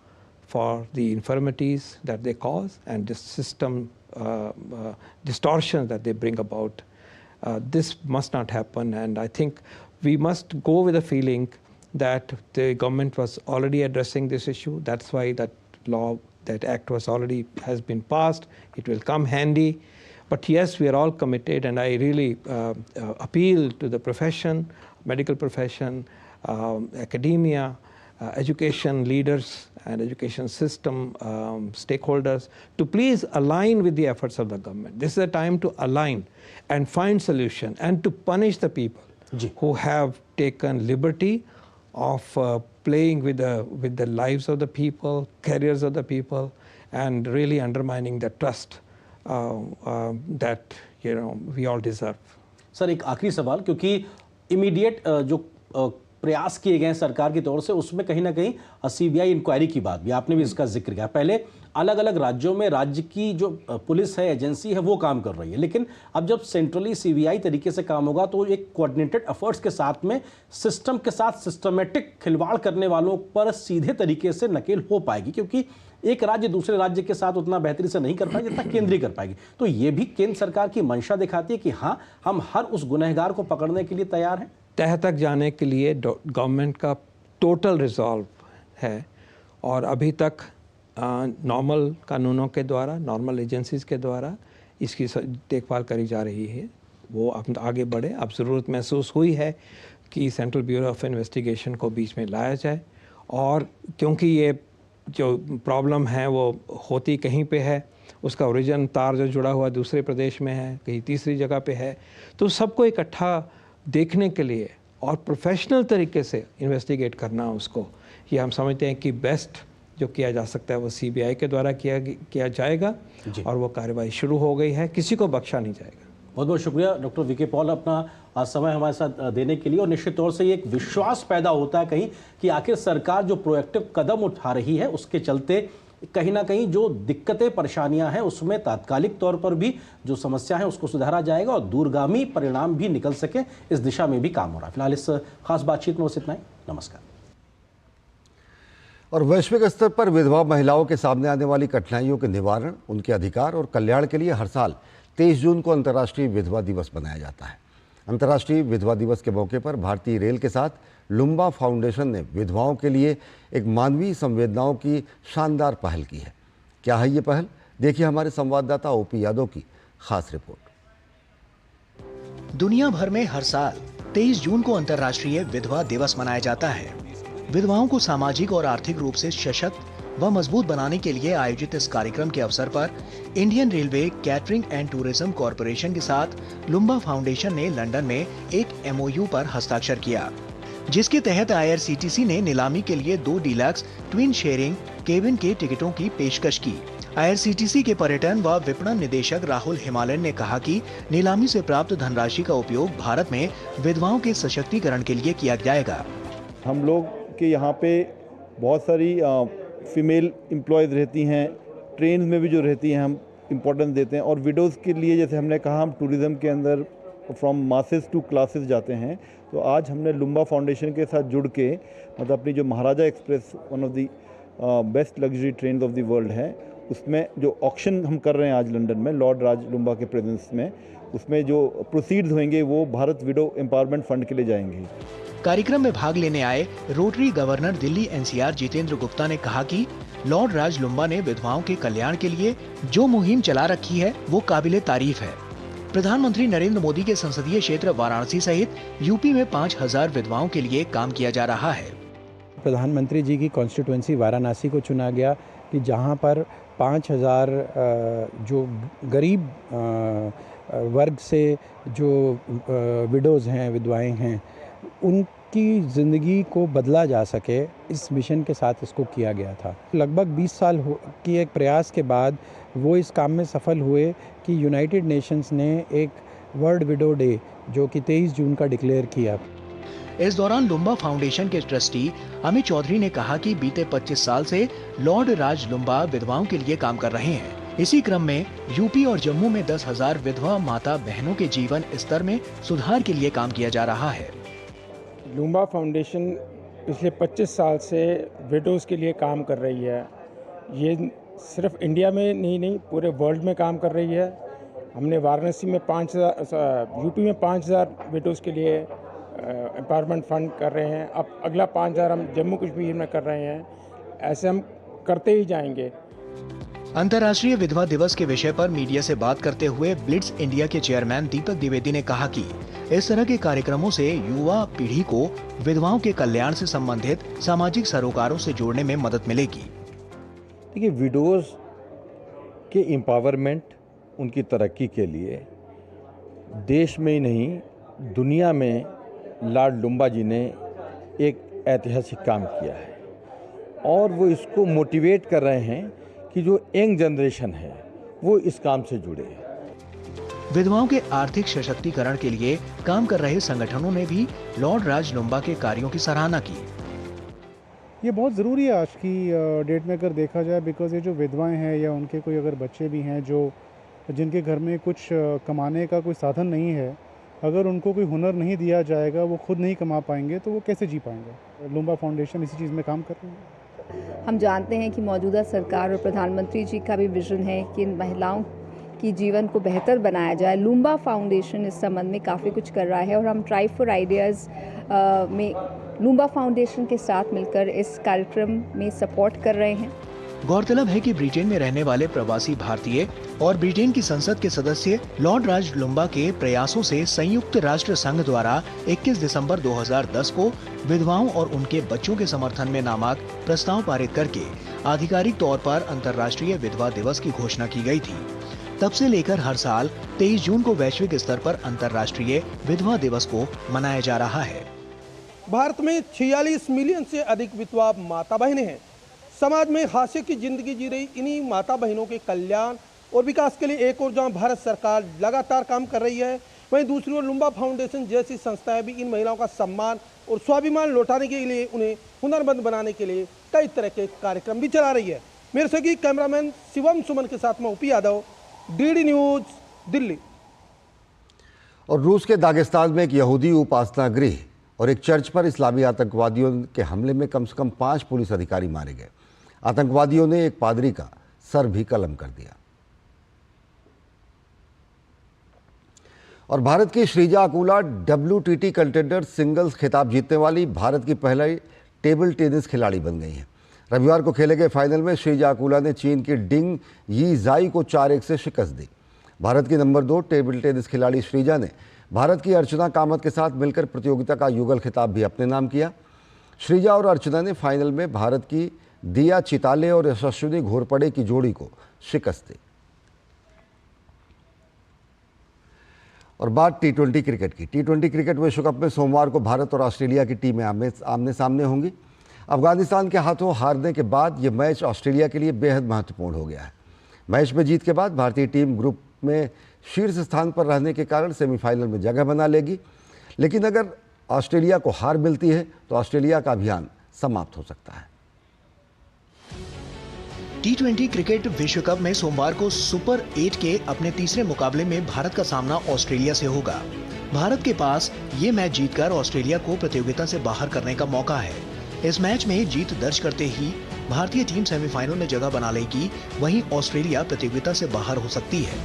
for the infirmities that they cause and the system distortions that they bring about. This must not happen, and I think we must go with the feeling that the government was already addressing this issue. That's why that law, that act has been passed. It will come handy. But yes, we are all committed, and I really appeal to the profession, medical profession, academia, education leaders and education system stakeholders to please align with the efforts of the government. This is a time to align and find solution and to punish the people who have taken liberty of playing with the lives of the people, careers of the people, and really undermining the trust that we all deserve. Sir एक आखिरी सवाल, क्योंकि immediate जो प्रयास किए गए हैं सरकार की तौर से, उसमें कहीं ना कहीं सीबीआई इंक्वायरी की बात भी आपने भी इसका जिक्र किया। पहले अलग अलग राज्यों में राज्य की जो पुलिस है, एजेंसी है, वो काम कर रही है, लेकिन अब जब सेंट्रली सीबीआई तरीके से काम होगा तो एक कोऑर्डिनेटेड एफर्ट्स के साथ में सिस्टम के साथ सिस्टमेटिक खिलवाड़ करने वालों पर सीधे तरीके से नकेल हो पाएगी, क्योंकि एक राज्य दूसरे राज्य के साथ उतना बेहतरी से नहीं कर पाएगी जितना केंद्रीय कर पाएगी। तो ये भी केंद्र सरकार की मंशा दिखाती है कि हाँ, हम हर उस गुनहगार को पकड़ने के लिए तैयार हैं। तह तक जाने के लिए गवर्नमेंट का टोटल रिजॉल्व है, और अभी तक नॉर्मल कानूनों के द्वारा, नॉर्मल एजेंसीज़ के द्वारा इसकी देखभाल करी जा रही है। वो अब आगे बढ़े। अब ज़रूरत महसूस हुई है कि सेंट्रल ब्यूरो ऑफ इन्वेस्टिगेशन को बीच में लाया जाए, और क्योंकि ये जो प्रॉब्लम है वो होती कहीं पे है, उसका ओरिजिन तार जो जुड़ा हुआ दूसरे प्रदेश में है, कहीं तीसरी जगह पे है, तो सबको इकट्ठा देखने के लिए और प्रोफेशनल तरीके से इन्वेस्टिगेट करना उसको, ये हम समझते हैं कि बेस्ट जो किया जा सकता है वो सीबीआई के द्वारा किया जाएगा, और वो कार्रवाई शुरू हो गई है, किसी को बख्शा नहीं जाएगा। बहुत बहुत शुक्रिया डॉक्टर वीके पॉल अपना समय हमारे साथ देने के लिए। और निश्चित तौर से ये एक विश्वास पैदा होता है कहीं कि आखिर सरकार जो प्रोएक्टिव कदम उठा रही है उसके चलते कहीं ना कहीं जो दिक्कतें परेशानियां हैं उसमें तात्कालिक तौर पर भी जो समस्या है उसको सुधारा जाएगा और दूरगामी परिणाम भी निकल सके, इस दिशा में भी काम हो रहा है। फिलहाल इस खास बातचीत में बस इतना ही। नमस्कार। और वैश्विक स्तर पर विधवा महिलाओं के सामने आने वाली कठिनाइयों के निवारण, उनके अधिकार और कल्याण के लिए हर साल 23 जून को अंतर्राष्ट्रीय विधवा दिवस मनाया जाता है। अंतर्राष्ट्रीय विधवा दिवस के मौके पर भारतीय रेल के साथ लुम्बा फाउंडेशन ने विधवाओं के लिए एक मानवीय संवेदनाओं की शानदार पहल की है। क्या है ये पहल? देखिए हमारे संवाददाता ओपी यादव की खास रिपोर्ट। दुनिया भर में हर साल 23 जून को अंतर्राष्ट्रीय विधवा दिवस मनाया जाता है। विधवाओं को सामाजिक और आर्थिक रूप से सशक्त व मजबूत बनाने के लिए आयोजित इस कार्यक्रम के अवसर पर Indian railway catering and tourism corporation के साथ लुम्बा फाउंडेशन ने लंदन में एक MOU पर हस्ताक्षर किया, जिसके तहत IRCTC ने नीलामी के लिए 2 डीलक्स ट्विन शेयरिंग केबिन के टिकटों की पेशकश की। आईआरसीटीसी के पर्यटन व विपणन निदेशक राहुल हिमालयन ने कहा कि नीलामी से प्राप्त धनराशि का उपयोग भारत में विधवाओं के सशक्तिकरण के लिए किया जाएगा। हम लोग के यहाँ पे बहुत सारी फीमेल एम्प्लॉयज़ रहती हैं, ट्रेन में भी जो रहती हैं हम इम्पोर्टेंस देते हैं। और विडोज़ के लिए जैसे हमने कहा हम टूरिज़्म के अंदर फ्रॉम मासेस टू क्लासेस जाते हैं। तो आज हमने लुम्बा फाउंडेशन के साथ जुड़ के मतलब अपनी जो Maharaja Express one of the best luxury train of the world है, उसमें जो ऑक्शन हम कर रहे हैं आज लंदन में लॉर्ड राज लुम्बा के प्रेजेंस में, उसमें जो प्रोसीड्स होंगे वो भारत विडो एम्पावरमेंट फंड के लिए जाएंगे। कार्यक्रम में भाग लेने आए rotary governor Delhi NCR Jitendra Gupta ने कहा कि लॉर्ड राज लुम्बा ने विधवाओं के कल्याण के लिए जो मुहिम चला रखी है वो काबिले तारीफ है। प्रधानमंत्री नरेंद्र मोदी के संसदीय क्षेत्र वाराणसी सहित यूपी में 5000 विधवाओं के लिए काम किया जा रहा है। प्रधानमंत्री जी की कॉन्स्टिट्यूएंसी वाराणसी को चुना गया कि जहां पर 5000 जो गरीब वर्ग से जो विडोज़ हैं, विधवाएं हैं, उनकी ज़िंदगी को बदला जा सके, इस मिशन के साथ इसको किया गया था। लगभग 20 साल की एक प्रयास के बाद वो इस काम में सफल हुए कि यूनाइटेड नेशंस ने एक वर्ल्ड विडो डे जो कि 23 जून का डिक्लेयर किया। इस दौरान लुम्बा फाउंडेशन के ट्रस्टी अमित चौधरी ने कहा कि बीते 25 साल से लॉर्ड राज लुम्बा विधवाओं के लिए काम कर रहे हैं। इसी क्रम में यूपी और जम्मू में 10,000 विधवा माता बहनों के जीवन स्तर में सुधार के लिए काम किया जा रहा है। लुम्बा फाउंडेशन पिछले 25 साल से विडोज़ के लिए काम कर रही है। ये सिर्फ इंडिया में नहीं पूरे वर्ल्ड में काम कर रही है। हमने वाराणसी में 5000, यूपी में 5000 विडोज़ के लिए एम्पावरमेंट फंड कर रहे हैं। अब अगला 5000 हम जम्मू कश्मीर में कर रहे हैं। ऐसे हम करते ही जाएंगे। अंतर्राष्ट्रीय विधवा दिवस के विषय पर मीडिया से बात करते हुए ब्लिट्स इंडिया के चेयरमैन दीपक द्विवेदी ने कहा कि इस तरह के कार्यक्रमों से युवा पीढ़ी को विधवाओं के कल्याण से संबंधित सामाजिक सरोकारों से जोड़ने में मदद मिलेगी। देखिए, विडोज़ के एम्पावरमेंट, उनकी तरक्की के लिए देश में ही नहीं दुनिया में लॉर्ड लुम्बा जी ने एक ऐतिहासिक काम किया है और वो इसको मोटिवेट कर रहे हैं कि जो यंग जनरेशन है वो इस काम से जुड़े। विधवाओं के आर्थिक सशक्तिकरण के लिए काम कर रहे संगठनों ने भी लॉर्ड राज लुम्बा के कार्यों की सराहना की। ये बहुत ज़रूरी है आज की डेट में अगर देखा जाए, बिकॉज़ ये जो विधवाएं हैं या उनके कोई अगर बच्चे भी हैं जो जिनके घर में कुछ कमाने का कोई साधन नहीं है, अगर उनको कोई हुनर नहीं दिया जाएगा, वो खुद नहीं कमा पाएंगे तो वो कैसे जी पाएंगे। लुम्बा फाउंडेशन इसी चीज़ में काम कर रही है। हम जानते हैं कि मौजूदा सरकार और प्रधानमंत्री जी का भी विजन है कि इन महिलाओं की जीवन को बेहतर बनाया जाए। लुम्बा फाउंडेशन इस संबंध में काफ़ी कुछ कर रहा है और हम ट्राई फॉर आइडियाज़ में लुम्बा फाउंडेशन के साथ मिलकर इस कार्यक्रम में सपोर्ट कर रहे हैं। गौरतलब है कि ब्रिटेन में रहने वाले प्रवासी भारतीय और ब्रिटेन की संसद के सदस्य लॉर्ड राज लुम्बा के प्रयासों से संयुक्त राष्ट्र संघ द्वारा 21 दिसंबर 2010 को विधवाओं और उनके बच्चों के समर्थन में नामक प्रस्ताव पारित करके आधिकारिक तौर पर अंतर्राष्ट्रीय विधवा दिवस की घोषणा की गई थी। तब से लेकर हर साल 23 जून को वैश्विक स्तर पर अंतर्राष्ट्रीय विधवा दिवस को मनाया जा रहा है। भारत में 46 मिलियन से अधिक विधवा माता बहनें हैं। समाज में हास्य की जिंदगी जी रही इन्हीं माता बहनों के कल्याण और विकास के लिए एक और जहां भारत सरकार लगातार काम कर रही है, वहीं दूसरी ओर लुम्बा फाउंडेशन जैसी संस्थाएं भी इन महिलाओं का सम्मान और स्वाभिमान लौटाने के लिए, उन्हें हुनरमंद बनाने के लिए कई तरह के कार्यक्रम भी चला रही है। मेरे सहयोगी कैमरामैन शिवम सुमन के साथ में UPI Yadav, DD news, Delhi. और रूस के दागिस्तान में एक यहूदी उपासना गृह और एक चर्च पर इस्लामी आतंकवादियों के हमले में कम से कम 5 पुलिस अधिकारी मारे गए। आतंकवादियों ने एक पादरी का सर भी कलम कर दिया। और भारत की Sreeja Akula WTT contender singles खिताब जीतने वाली भारत की पहली टेबल टेनिस खिलाड़ी बन गई हैं। रविवार को खेले गए फाइनल में श्रीजा अकुला ने चीन की डिंग यी जाई को 4-1 से शिकस्त दी। भारत की नंबर 2 टेबल टेनिस खिलाड़ी श्रीजा ने भारत की अर्चना कामत के साथ मिलकर प्रतियोगिता का युगल खिताब भी अपने नाम किया। श्रीजा और अर्चना ने फाइनल में भारत की दिया चिताले और यशस्विनी घोरपड़े की जोड़ी को शिकस्त दी। और बात T20 क्रिकेट की। T20 क्रिकेट विश्व कप में सोमवार को भारत और ऑस्ट्रेलिया की टीमें आमने सामने होंगी। अफगानिस्तान के हाथों हारने के बाद ये मैच ऑस्ट्रेलिया के लिए बेहद महत्वपूर्ण हो गया है। मैच में जीत के बाद भारतीय टीम ग्रुप में शीर्ष स्थान पर रहने के कारण सेमीफाइनल में जगह बना लेगी, लेकिन अगर ऑस्ट्रेलिया को हार मिलती है तो ऑस्ट्रेलिया का अभियान समाप्त हो सकता है। T20 क्रिकेट विश्व कप में सोमवार को सुपर 8 के अपने तीसरे मुकाबले में भारत का सामना ऑस्ट्रेलिया से होगा। भारत के पास ये मैच जीतकर ऑस्ट्रेलिया को प्रतियोगिता से बाहर करने का मौका है। इस मैच में जीत दर्ज करते ही भारतीय टीम सेमीफाइनल में जगह बना लेगी, वहीं ऑस्ट्रेलिया प्रतियोगिता से बाहर हो सकती है।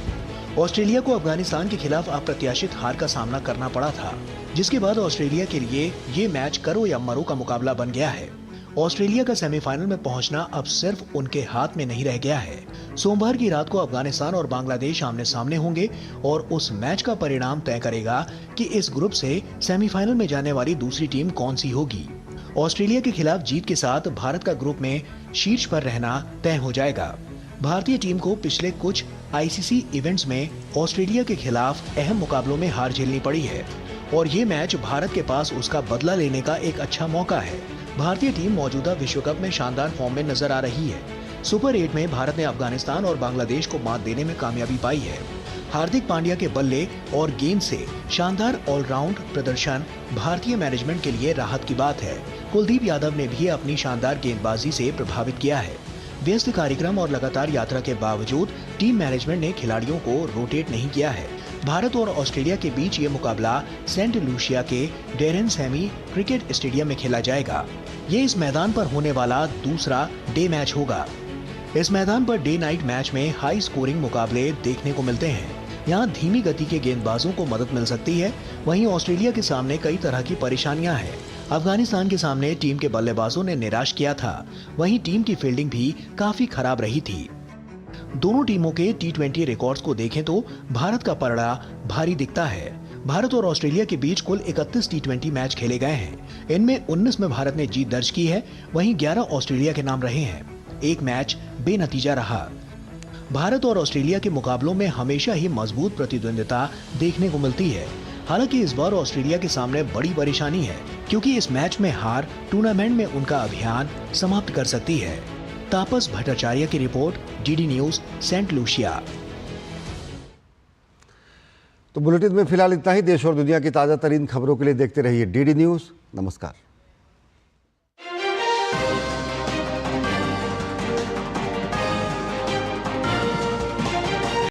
ऑस्ट्रेलिया को अफगानिस्तान के खिलाफ अप्रत्याशित हार का सामना करना पड़ा था, जिसके बाद ऑस्ट्रेलिया के लिए ये मैच करो या मरो का मुकाबला बन गया है। ऑस्ट्रेलिया का सेमीफाइनल में पहुंचना अब सिर्फ उनके हाथ में नहीं रह गया है। सोमवार की रात को अफगानिस्तान और बांग्लादेश आमने सामने होंगे और उस मैच का परिणाम तय करेगा कि इस ग्रुप से सेमीफाइनल में जाने वाली दूसरी टीम कौन सी होगी। ऑस्ट्रेलिया के खिलाफ जीत के साथ भारत का ग्रुप में शीर्ष पर रहना तय हो जाएगा। भारतीय टीम को पिछले कुछ आईसीसी इवेंट्स में ऑस्ट्रेलिया के खिलाफ अहम मुकाबलों में हार झेलनी पड़ी है और ये मैच भारत के पास उसका बदला लेने का एक अच्छा मौका है। भारतीय टीम मौजूदा विश्व कप में शानदार फॉर्म में नजर आ रही है। सुपर 8 में भारत ने अफगानिस्तान और बांग्लादेश को मात देने में कामयाबी पाई है। हार्दिक पांड्या के बल्ले और गेंद से शानदार ऑलराउंड प्रदर्शन भारतीय मैनेजमेंट के लिए राहत की बात है। कुलदीप यादव ने भी अपनी शानदार गेंदबाजी से प्रभावित किया है। व्यस्त कार्यक्रम और लगातार यात्रा के बावजूद टीम मैनेजमेंट ने खिलाड़ियों को रोटेट नहीं किया है। भारत और ऑस्ट्रेलिया के बीच ये मुकाबला सेंट लूसिया के डेरेन सैमी क्रिकेट स्टेडियम में खेला जाएगा। ये इस मैदान पर होने वाला दूसरा डे मैच होगा। इस मैदान पर डे नाइट मैच में हाई स्कोरिंग मुकाबले देखने को मिलते हैं। यहाँ धीमी गति के गेंदबाजों को मदद मिल सकती है। वहीं ऑस्ट्रेलिया के सामने कई तरह की परेशानियां हैं। अफगानिस्तान के सामने टीम के बल्लेबाजों ने निराश किया था। वहीं टीम की फील्डिंग भी काफी खराब रही थी। दोनों टीमों के T20 रिकॉर्ड्स को देखें तो भारत का पलड़ा भारी दिखता है। भारत और ऑस्ट्रेलिया के बीच कुल 31 T20 मैच खेले गए हैं। इनमें 19 में भारत ने जीत दर्ज की है, वहीं 11 ऑस्ट्रेलिया के नाम रहे हैं। एक मैच बेनतीजा रहा। भारत और ऑस्ट्रेलिया के मुकाबलों में हमेशा ही मजबूत प्रतिद्वंदिता देखने को मिलती है। हालांकि इस बार ऑस्ट्रेलिया के सामने बड़ी परेशानी है, क्योंकि इस मैच में हार टूर्नामेंट में उनका अभियान समाप्त कर सकती है। तापस भट्टाचार्य की रिपोर्ट, DD न्यूज, सेंट लूसिया। तो बुलेटिन में फिलहाल इतना ही। देश और दुनिया की ताजा तरीन खबरों के लिए देखते रहिए DD न्यूज। नमस्कार।